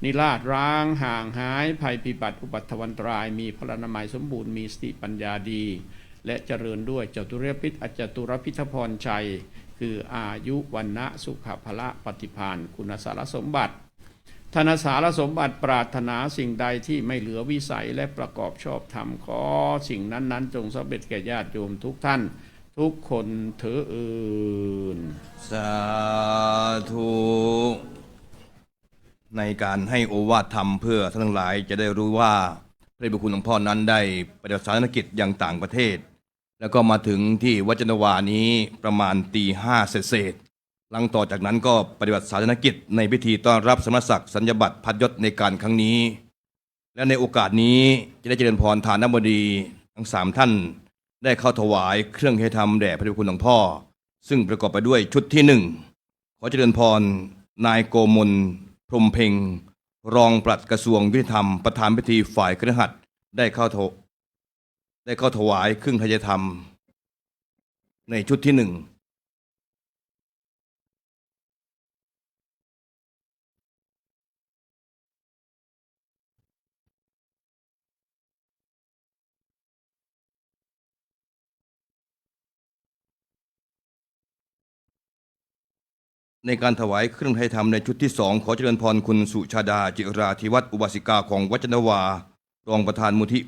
นิราศร้างห่างหายภัยพิบัติอุบัติวันตรายมีพลานามัยสมบูรณ์มีสติปัญญาดีและเจริญด้วยจตุรพิษอจตุรพิธพรชัยคืออายุวันนะสุขภละปฏิภาณคุณสารสมบัติธนสารสมบัติปรารถนาสิ่งใดที่ไม่เหลือวิสัยและประกอบชอบธรรมขอสิ่งนั้นๆจงสำเร็จแก่ญาติโยมทุกท่านทุกคนเถิดสาธุในการให้โอวาทธรรมเพื่อท่านทั้งหลายจะได้รู้ว่าพระเดชพระคุณหลวงพ่อนั้นได้ปฏิบัติศาสนกิจอย่างต่างประเทศแล้วก็มาถึงที่วัดยานนาวานี้ประมาณตี 5เศษหลังต่อจากนั้นก็ปฏิบัติศาสนกิจในพิธีต้อนรับสมณศักดิ์สัญญบัตรพัดยศในการครั้งนี้ และในโอกาสนี้จะได้เจริญพรฐานบดีทั้ง3ท่านได้เข้าถวายเครื่องเทศธรรมแด่พระเดชพระคุณหลวงพ่อซึ่งประกอบไปด้วยชุดที่1ขอเจริญพรนายโกมลพรหมเพ็งรองปลัดกระทรวงยุติธรรมประธานพิธีฝ่ายคฤหัสถ์ได้เข้าถวายเครื่องเทศธรรมในชุดที่1ในการถวายเครื่องไทยธรรมในชุดที่2ขอเจริญพรคุณสุชาดาจิราธิวัฒน์อุบาสิกาของวัจนวารองประธานมูลที่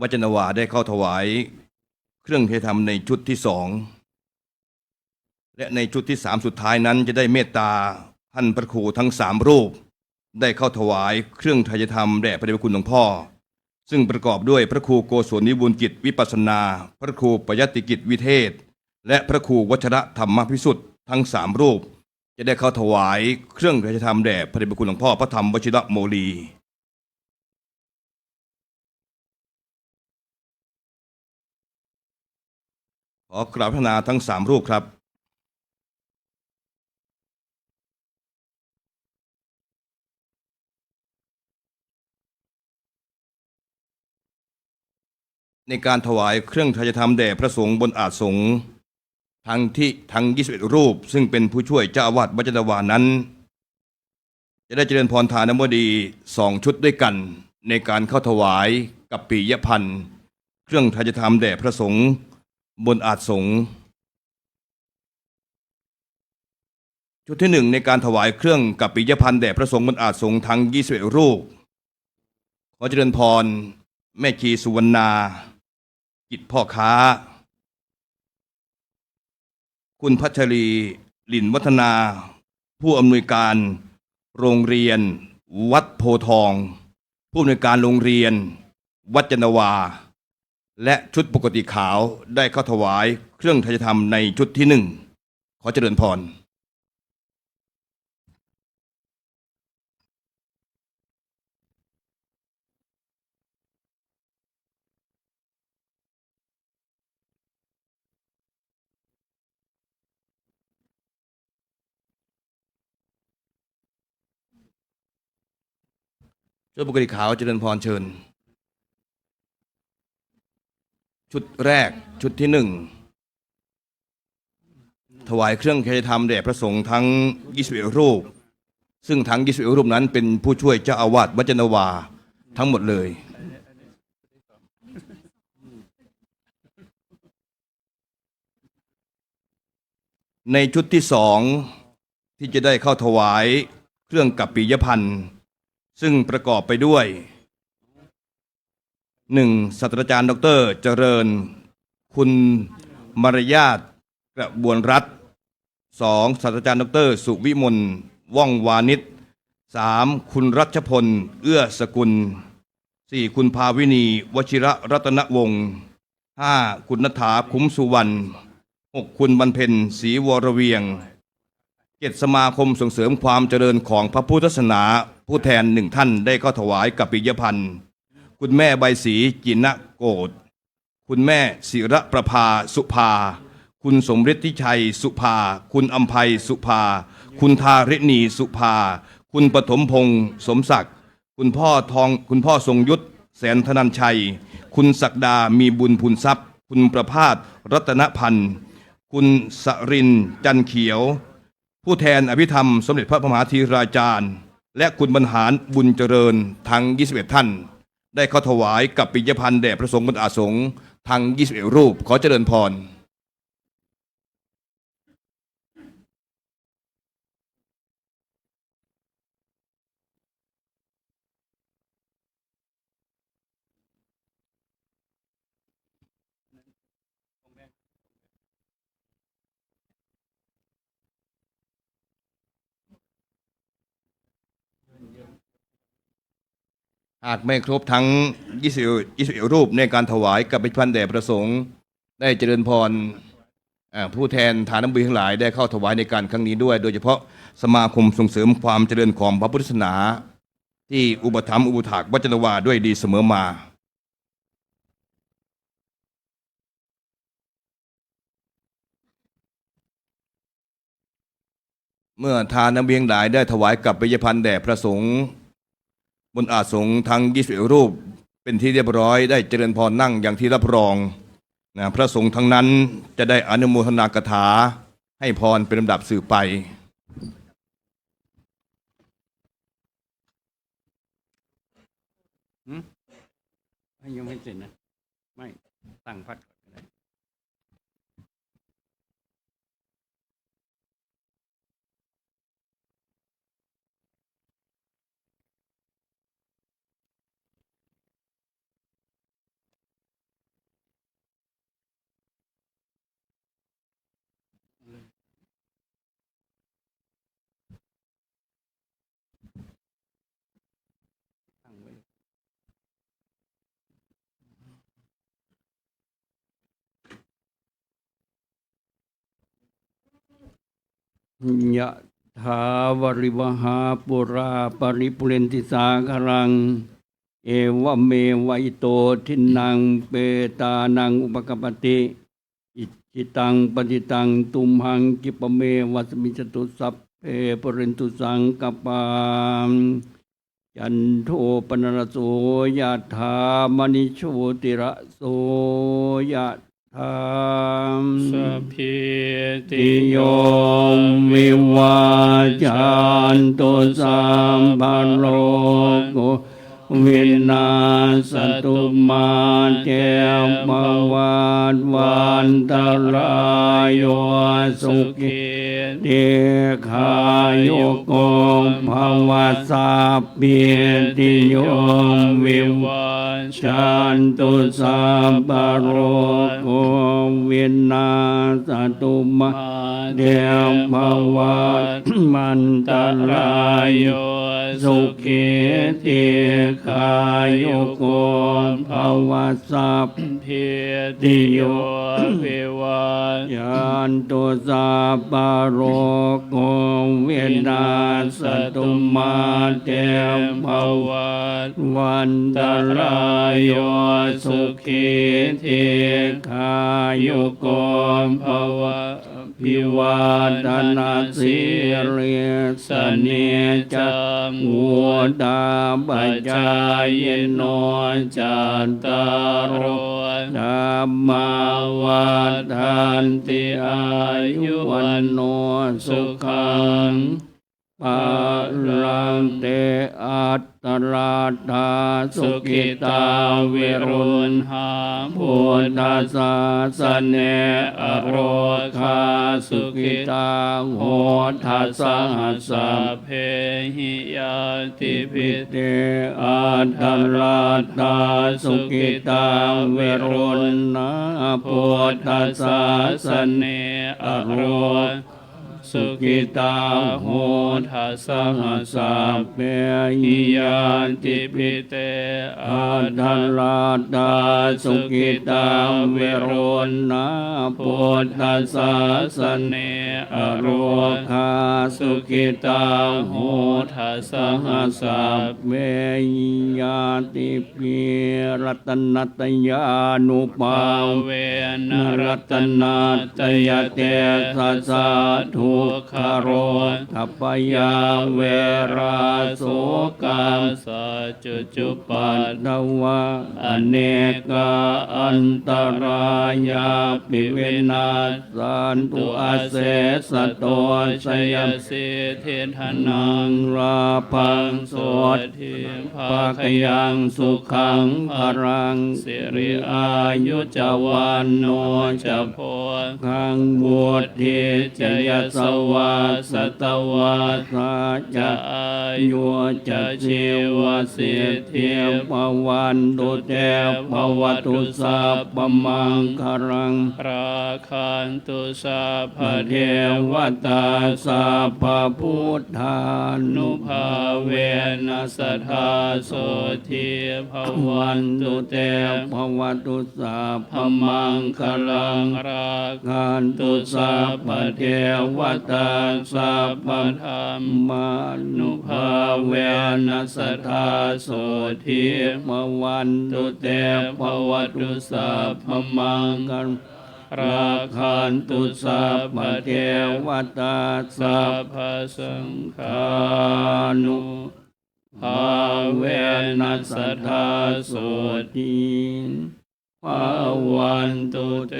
วัจนวาได้เข้าถวายเครื่องไทยธรรมในชุดที่2และในชุดที่3สุดท้ายนั้นจะได้เมตตาท่านพระครูทั้ง3รูปได้เข้าถวายเครื่องไทยธรรมแด่พระเดชพระคุณหลวงพ่อซึ่งประกอบด้วยพระครูโกศลนิบูลกิจวิปัสสนาพระครูปยัตติกิจวิเทศและพระครูวัชระธรรมพิสุทธิ์ทั้ง3รูปจะได้เข้าถวายเครื่องไตรธรรมแด่พระเดชพระคุณหลวงพ่อพระธรรมวชิระโมลีขอกราบพระนาทั้ง3รูปครับในการถวายเครื่องไตรธรรมแด่พระสงฆ์บนอาสงฆ์ทั้ง21รูปซึ่งเป็นผู้ช่วยเจ้าอาวาสวัจนวานั้นจะได้เจริญพรฐานบดี2ชุดด้วยกันในการเข้าถวายกับปิยพันธ์เครื่องไตรธรรมแด่พระสงฆ์บนอาสงฆ์ชุดที่1ในการถวายเครื่องกับปิยพันธ์แด่พระสงฆ์บนอาสงฆ์ทั้ง21รูปขอเจริญพรแม่ชีสุวรรณากิจพ่อค้าคุณพัชรีลินวัฒนาผู้อำนวยการโรงเรียนวัดโพทองผู้อำนวยการโรงเรียนวัดจันทวาและชุดปกติขาวได้เข้าถวายเครื่องไตรธรรมในชุดที่1ขอเจริญพรชุดปกติขาวเจริญพรเชิญชุดแรกชุดที่1ถวายเครื่องไตรธรรมแด่พระสงฆ์ทั้ง21รูปซึ่งทั้ง21รูปนั้นเป็นผู้ช่วยเจ้าอาวาสวัจนวาทั้งหมดเลยในชุดที่2ที่จะได้เข้าถวายเครื่องกัปปิยพันธ์ซึ่งประกอบไปด้วย1ศาสตราจารย์ดร.เจริญคุณมารยาทกระบวนรัฐ2ศาสตราจารย์ดร.สุวิมลว่องวานิช3คุณรัชพลเอื้อสกุล4คุณภาวินีวชิระรัตนวงศ์5คุณณฐาคุ้มสุวรรณ6คุณบรรเพ็ญศรีวรเวียง7สมาคมส่งเสริมความเจริญของพระพุทธศาสนาผู้แทน1ท่านได้เข้าถวายกัปปิยพันธ์คุณแม่ใบศรีจินโกฏคุณแม่ศิระประภาสุภาคุณสมฤทธิชัยสุภาคุณอัมภัยสุภาคุณธาริณีสุภาคุณปฐมพงศ์สมศักดิ์คุณพ่อทรงยุทธแสนธนันชัยคุณศักดามีบุญพูนทรัพย์คุณประภาสรัตนพันธ์คุณสรินทร์จันเขียวผู้แทนอภิธรรมสมเด็จพระมหาธีราจารย์และคุณบรรหารบุญเจริญทั้ง21ท่านได้เข้าถวายกับปิยพันธ์แด่พระสงฆ์บนอาสงฆ์ทั้ง21รูปขอเจริญพร หากไม่ครบทั้ง21รูปในการถวายกับปิยพันธ์แด่พระสงฆ์ได้เจริญพรผู้แทนฐานบุญทั้งหลายได้เข้าถวายในการครั้งนี้ด้วยโดยเฉพาะสมาคมส่งเสริมความเจริญของพระพุทธศาสนา ที่อุปถัมภ์อุปถากวัจนวาด้วยดีเสมอมาเมื่อทานน้ำเบียงหลายได้ถวายกับปิยพันธ์แด่พระสงฆ์บนอาสงฆ์ทั้ง21รูปเป็นที่เรียบร้อยได้เจริญพรนั่งอย่างที่รับรองนะพระสงฆ์ทั้งนั้นจะได้อนุโมทนากถาให้พรเป็นลำดับสืบไปยังไม่เสร็จนะไม่ตั้งพัดก่อนก็ได้ตั้งไว้ยะถาวริวหาปุราปริปุเรนติสาคารังเอวเมวะอิโตทินังเปตานังอุปกปปติอิจิตังปฏิตังตุมหังกิปะเมวัสมิจตุสัพเพปุเรนตุสังกปาจันโทปนรสโสยะถามณิโชติระโสยะถาม สัพพิติ ติ โย โยวิวาจันตุสัมภโรโกวินาสตุมาเตภวัตวันตรายโยสุขิเตขายุโกภวสัพพิติโยวิวาจันตุสัมภโรโกวินาสตุมาเตภวัตวันตรายโยสุขิเตขายุโกภวสัพ พิ ติ ติ โย โยวิวัช ยันตุสัพพะโรโกวินาสตุมาเตภวัตวันตรายโยสุขิเทขายุโกภวะพิวาทนาสิริสเนจังวุตาปัจจายโนจัตตารโอธัมมาวัฏันติอายุวันโนสุขังปารังเตอัตตราธาสุกิตาเวรุณหาพุทธัสสะสะเนอโรคาสุกิตาโหทัสสะหัสสะ สัพเพหิยาติพิเต เตอัตตราธาสุกิตาเวรุณหาพุทธัสสะสะเนอโร สุกิตาโหทัสสะหัสสะเปหิยาติปิเตอัตถราตาสุกิตาเวโรนะพุทธัสสะสะเนอโรคาสุกิตาโหทัสสะหัสสะเปหิยาติปิรัตนัตยานุปา เว เว นะ น รั รั ต ต นา นา ต ต ย ย เต เต สั สั ส ส สะ สะ ทุ ทุ ก ก ข ขโร ทัพพยาเวราโสกา สัจจุปั ปั น ตตวะอเนกาอันตรายาปิเวนัสสันตุอาเสสะโตช ช ย ย ม สิทธิธ นั นั ง ง ราพังโส ส ด ทิภา ภา ค คยังสุขังภรัง สิ สิ ริ ริ อา อา ยุ ยุ จ จ วั วัน น โน โน จะ จะ โพ ขังบุตรทิจยสวาสตวาสา จะ จะ อา ยุ ยุ จะ จะ ชี ชี ว ว สิ สิ ท ท ธิ ธิ ปวันตุเตภวตุสัพพมังคารัง ราคันตุสาภ พระเท เท ว ว ตาสัพพพุทธานุ นุ ภา ภา เว เว นั นั ส ส ทา ธา โส โส ทิ ทิภ วั วัน น ตุ ตุ เต เต ภวตุสัพพ พ มั มั ง ง ค ค ลั ลั ง งรา ขันตุสัพพเทวตาสัพพ ธรรม มานุ ภาเวนัสสทธาโสทิ มวันตุเต ภวตุสัพพมัง กัน ราคันตุสัพพะเท วตาสั สั พ พพสังฆา า นุ นุ ภาเวนัสสทธาโส ที ภาวันตุเต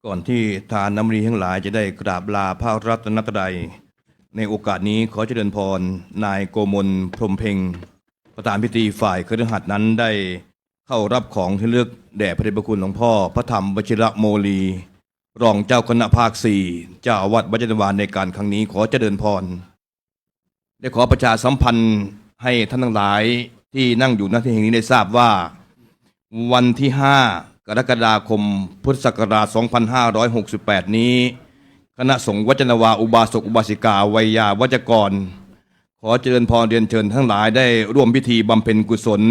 ก่อนที่ทานน้ำรีทั้งหลายจะได้กราบลาพระรัตนตรัยในโอกาสนี้ขอเจริญพรนายโกมลพรหมเพ็งประธานพิธีฝ่ายคฤหัสถ์นั้นได้เข้ารับของที่ระลึกแด่พระเดชพระคุณหลวงพ่อพระธรรมวชิระโมลี รองเจ้าคณะภาค 4 เจ้าอาวัดวัดยานวานในการครั้งนี้ขอเจริญพรได้ขอประชาสัมพันธ์ให้ท่านทั้งหลายที่นั่งอยู่ณที่แห่งนี้ได้ทราบว่าวันที่ 5 กรกฎาคม พุทธศักราช 2568 นี้ คณะสงฆ์วัดยานวาอุบาสกอุบาสิกาวัยยาวัจกร ขอเจริญพรเรียนเชิญทั้งหลายได้ร่วมพิธีบำเพ็ญกุศล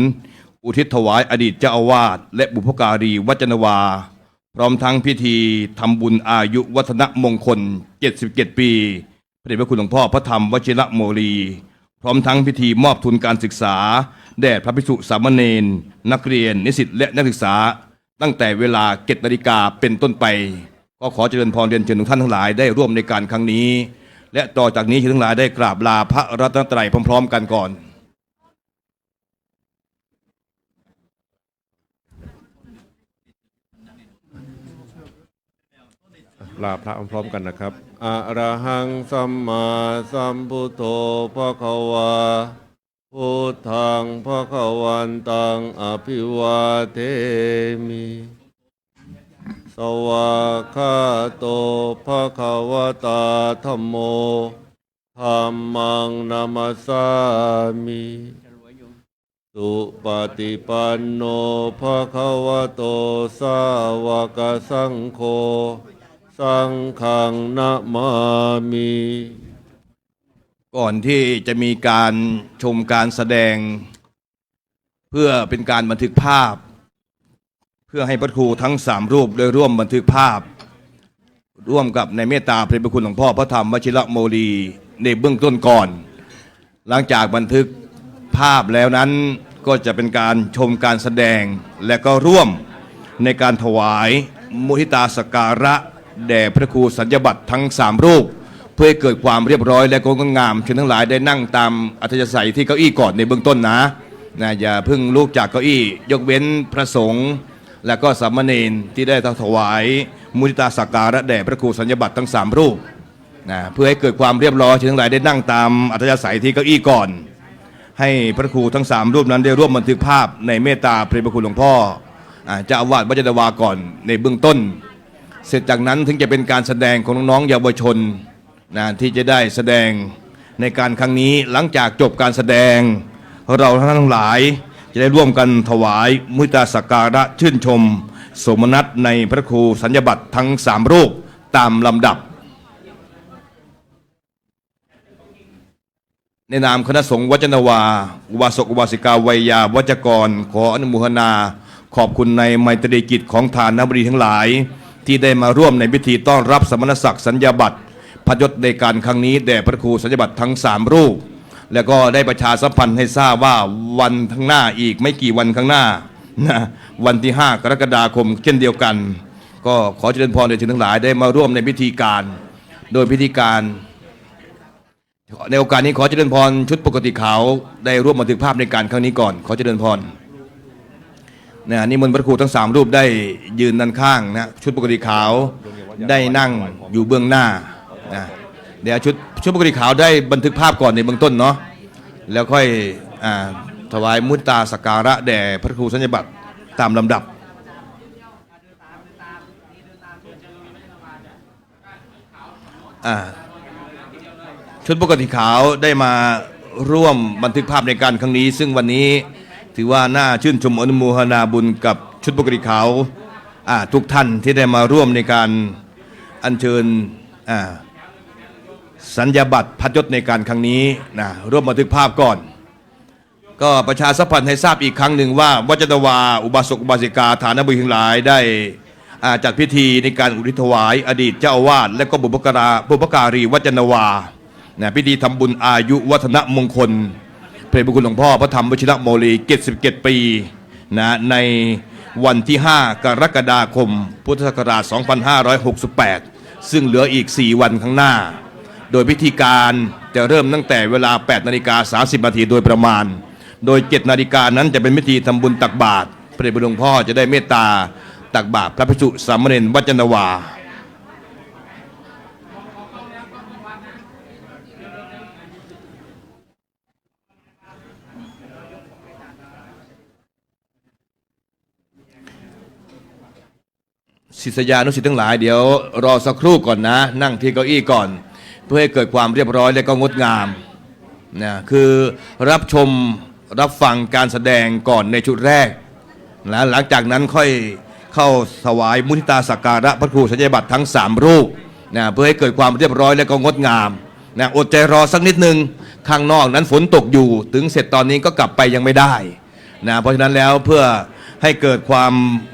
อุทิศถวายอดีตเจ้าอาวาสและบุพการีวัดยานวา พร้อมทั้งพิธีทำบุญอายุวัฒนมงคล 77 ปีพระเดชพระคุณหลวงพ่อพระธรรมวชิระโมลี พร้อมทั้งพิธีมอบทุนการศึกษาแด่พระภิกษุสามเณรนักเรียนนิสิตและนักศึกษาตั้งแต่เวลา7 นาฬิกาเป็นต้นไปก็ขอเจริญพรเรียนเชิญทุกท่านทั้งหลายได้ร่วมในการครั้งนี้ และต่อจากนี้เชิญทั้งหลายได้กราบลาพระรัตนตรัยพร้อมๆกันก่อน ลาพระพร้อมกันนะครับอะระหังสัมมาสัมพุทโธภควาพุทธังภควันตังอภิวาเทมิสวากขาโตภควตาธัมโมธัมมังนามัสสามิสุปฏิปันโนภควโตสาวกสังโฆสังฆังนะมามิ ก่อนที่จะมีการชมการแสดง เพื่อเป็นการบันทึกภาพ เพื่อให้พระครูทั้ง3 รูปได้ร่วมบันทึกภาพ ร่วมกับในเมตตาพระเดชพระคุณหลวงพ่อพระธรรมวชิระโมลีในเบื้องต้นก่อน หลังจากบันทึกภาพแล้วนั้นก็จะเป็นการชมการแสดงและก็ร่วมในการถวายมุทิตาสักการะแด่พระครูสัญญบัตรทั้ง3 รูป เพื่อให้เกิดความเรียบร้อยและก็งามเชิญทั้งหลายได้นั่งตามอัธยาศัยที่เก้าอี้ก่อนในเบื้องต้นนะอย่าเพิ่งลุกจากเก้าอี้ยกเว้นพระสงฆ์และก็สามเณรที่ได้ถวายมุทิตาสักการะแด่พระครูสัญญบัตรทั้ง3 รูปเพื่อให้เกิดความเรียบร้อยเชิญทั้งหลายได้นั่งตามอัธยาศัยที่เก้าอี้ก่อน ให้พระครูทั้ง3 รูปนั้นได้ร่วมบันทึกภาพในเมตตาพระคุณหลวงพ่อเจ้าอาวาสวัดยานวาก่อนในเบื้องต้น เสร็จจากนั้นถึงจะเป็นการแสดงของน้องๆเยาวชนที่จะได้แสดงในการครั้งนี้หลังจากจบการแสดงเราทั้งหลายจะได้ร่วมกันถวายมุทิตาสักการะชื่นชมสมนัตในพระครูสัญญบัตรทั้ง3 รูปตามลำดับ ในนามคณะสงฆ์วัดยานวาอุบาสกอุบาสิกาวัยยาวัจกรขออนุโมทนาขอบคุณในไมตรีกิจของทานบดีทั้งหลายที่ได้มาร่วมในพิธีต้อนรับสมณศักดิ์สัญญาบัตรพยศในการครั้งนี้แด่พระครูสัญญาบัตรทั้ง3 รูปแล้วก็ได้ประชาสัมพันธ์ให้ทราบว่าวันข้างหน้าอีกไม่กี่วันข้างหน้าวันที่ 5 กรกฎาคมเช่นเดียวกันก็ขอเจริญพรแด่ท่านทั้งหลายได้มาร่วมในพิธีการโดยพิธีการในโอกาสนี้ขอเจริญพรชุดปกติขาวได้ร่วมบันทึกภาพในการครั้งนี้ก่อนขอเจริญพรนิมนต์พระครูทั้ง3 รูปได้ยืนด้านข้างชุดปกติขาวได้นั่งอยู่เบื้องหน้าเดี๋ยวชุดปกติขาวได้บันทึกภาพก่อนในเบื้องต้นเนาะแล้วค่อยถวายมุทิตาสักการะแด่พระครูสัญญบัตรตามลำดับชุดปกติขาวได้มาร่วมบันทึกภาพในการครั้งนี้ซึ่งวันนี้ถือว่าน่าชื่นชมอนุโมทนาบุญกับชุดปกติขาวทุกท่านที่ได้มาร่วมในการอัญเชิญสัญญาบัตรพัดยศในการครั้งนี้ร่วมบันทึกภาพก่อนก็ประชาสัมพันธ์ให้ทราบอีกครั้งหนึ่งว่าวัดยานวาอุบาสกอุบาสิกาฐานบุญทั้งหลายได้ จัดพิธีในการอุทิศถวายอดีตเจ้าอาวาสและก็บุพการีวัจนวาพิธีทำบุญอายุวัฒนมงคลพระเดชพระคุณหลวงพ่อพระธรรมวชิรโมลี77 ปีในวันที่ 5 กรกฎาคม พุทธศักราช 2568 ซึ่งเหลืออีก 4 วันข้างหน้า โดยพิธีการจะเริ่มตั้งแต่เวลา 8:30 น. โดยประมาณ โดย 7 นาฬิกานั้นจะเป็นพิธีทำบุญตักบาตรพระเดชพระคุณหลวงพ่อจะได้เมตตาตักบาตรพระภิกษุสามเณรวัจนวาศิษยานุศิษย์ทั้งหลายเดี๋ยวรอสักครู่ก่อนนะนั่งที่เก้าอี้ก่อนเพื่อให้เกิดความเรียบร้อยและก็งดงามคือรับชมรับฟังการแสดงก่อนในชุดแรกนะหลังจากนั้นค่อยเข้าถวายมุทิตาสักการะพระครูสัญญาบัตรทั้ง3รูปเพื่อให้เกิดความเรียบร้อยและก็งดงามอดใจรอสักนิดนึงข้างนอกนั้นฝนตกอยู่ถึงเสร็จตอนนี้ก็กลับไปยังไม่ได้เพราะฉะนั้นแล้วเพื่อให้เกิดความ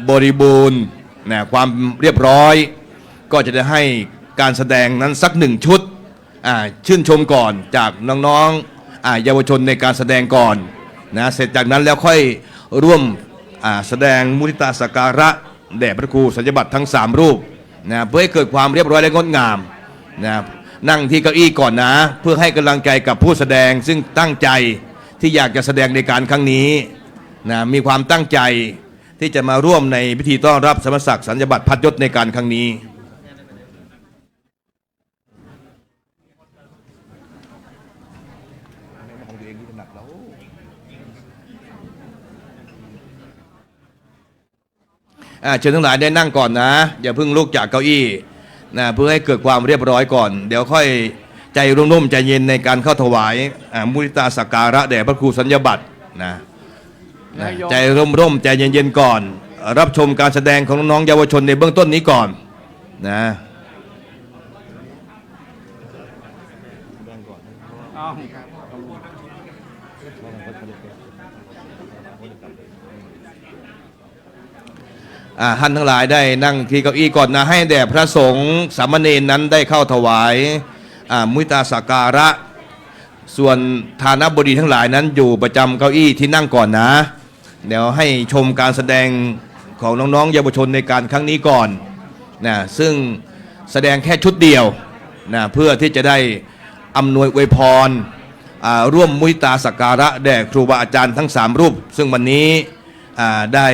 บริบูรณ์ความเรียบร้อยก็จะได้ให้การแสดงนั้นสัก1 ชุดชื่นชมก่อนจากน้องๆเยาวชนในการแสดงก่อนเสร็จจากนั้นแล้วค่อยร่วมแสดงมุทิตาสักการะแด่พระครูสัญญาบัตรทั้ง3รูปเพื่อให้เกิดความเรียบร้อยและงดงามนั่งที่เก้าอี้ก่อนนะเพื่อให้กำลังใจกับผู้แสดงซึ่งตั้งใจที่อยากจะแสดงในการครั้งนี้มีความตั้งใจที่จะมาร่วมในพิธีต้อนรับสมณศักดิ์สัญญาบัตรพัดยศในการครั้งนี้เชิญทั้งหลายได้นั่งก่อนนะอย่าเพิ่งลุกจากเก้าอี้เพื่อให้เกิดความเรียบร้อยก่อนเดี๋ยวค่อยใจร่มๆใจเย็นในการเข้าถวายมุทิตาสักการะแด่พระครูสัญญาบัตรใจร่มๆใจเย็นๆก่อนรับชมการแสดงของน้องๆเยาวชนในเบื้องต้นนี้ก่อนท่านทั้งหลายได้นั่งที่เก้าอี้ก่อนนะให้แด่พระสงฆ์สามเณรนั้นได้เข้าถวายมุทิตาสักการะส่วนฐานะบดีทั้งหลายนั้นอยู่ประจำเก้าอี้ที่นั่งก่อนนะเดี๋ยวให้ชมการแสดงของน้องๆเยาวชนในการครั้งนี้ก่อนซึ่งแสดงแค่ชุดเดียวเพื่อที่จะได้อำนวยอวยพรร่วมมุทิตาสักการะแด่ครูบาอาจารย์ทั้ง3รูปซึ่งวันนี้ได้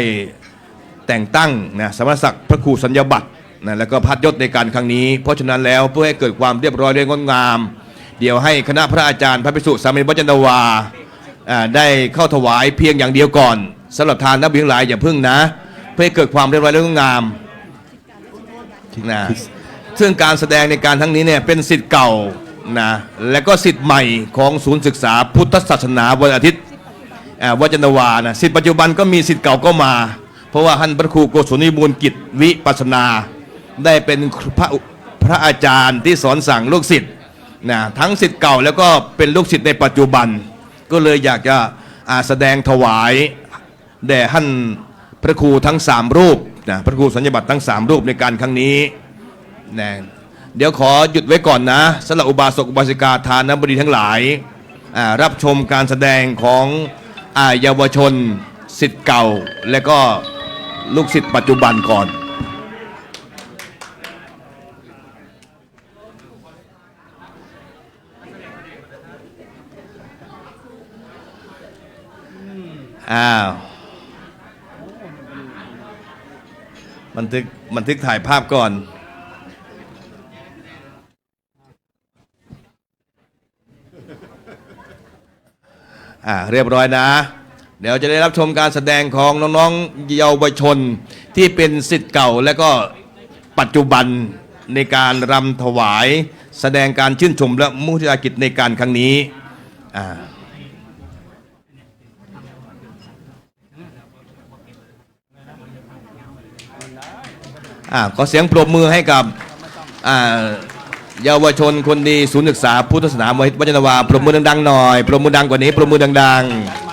แต่งตั้งสมณศักดิ์พระครูสัญญาบัตรแล้วก็พัดยศในการครั้งนี้เพราะฉะนั้นแล้วเพื่อให้เกิดความเรียบร้อยและงดงามเดี๋ยวให้คณะพระอาจารย์พระภิกษุสามเณรวัจนวาได้เข้าถวายเพียงอย่างเดียวก่อนสำหรับทานนักบุญทั้งหลายอย่าพึ่งนะเพื่อให้เกิดความเรียบร้อยและงดงามซึ่งการแสดงในการทั้งนี้เนี่ยเป็นศิษย์เก่าและก็ศิษย์ใหม่ของศูนย์ศึกษาพุทธศาสนาวันอาทิตย์วัจนวาศิษย์ปัจจุบันก็มีศิษย์เก่าก็มาเพราะว่าท่านพระครูโกศลนิมูลกิจวิปัสสนาได้เป็นพระอาจารย์ที่สอนสั่งลูกศิษย์ทั้งศิษย์เก่าแล้วก็เป็นลูกศิษย์ในปัจจุบันก็เลยอยากจะแสดงถวายแด่ท่านพระครูทั้ง3รูปพระครูสัญญาบัตรทั้ง3รูปในการครั้งนี้เดี๋ยวขอหยุดไว้ก่อนนะสำหรับอุบาสกอุบาสิกาทานบดีทั้งหลายรับชมการแสดงของเยาวชนศิษย์เก่าและก็ลูกศิษย์ปัจจุบันก่อนบันทึกถ่ายภาพก่อนเรียบร้อยนะเดี๋ยวจะได้รับชมการแสดงของน้องๆเยาวชนที่เป็นศิษย์เก่าและก็ปัจจุบันในการรำถวายแสดงการชื่นชมและมุทิตากิจในการครั้งนี้ขอเสียงปรบมือให้กับเยาวชนคนดีศูนย์ศึกษาพุทธศาสนาวัจนวาปรบมือดังๆหน่อยปรบมือดังกว่านี้ปรบมือดังๆ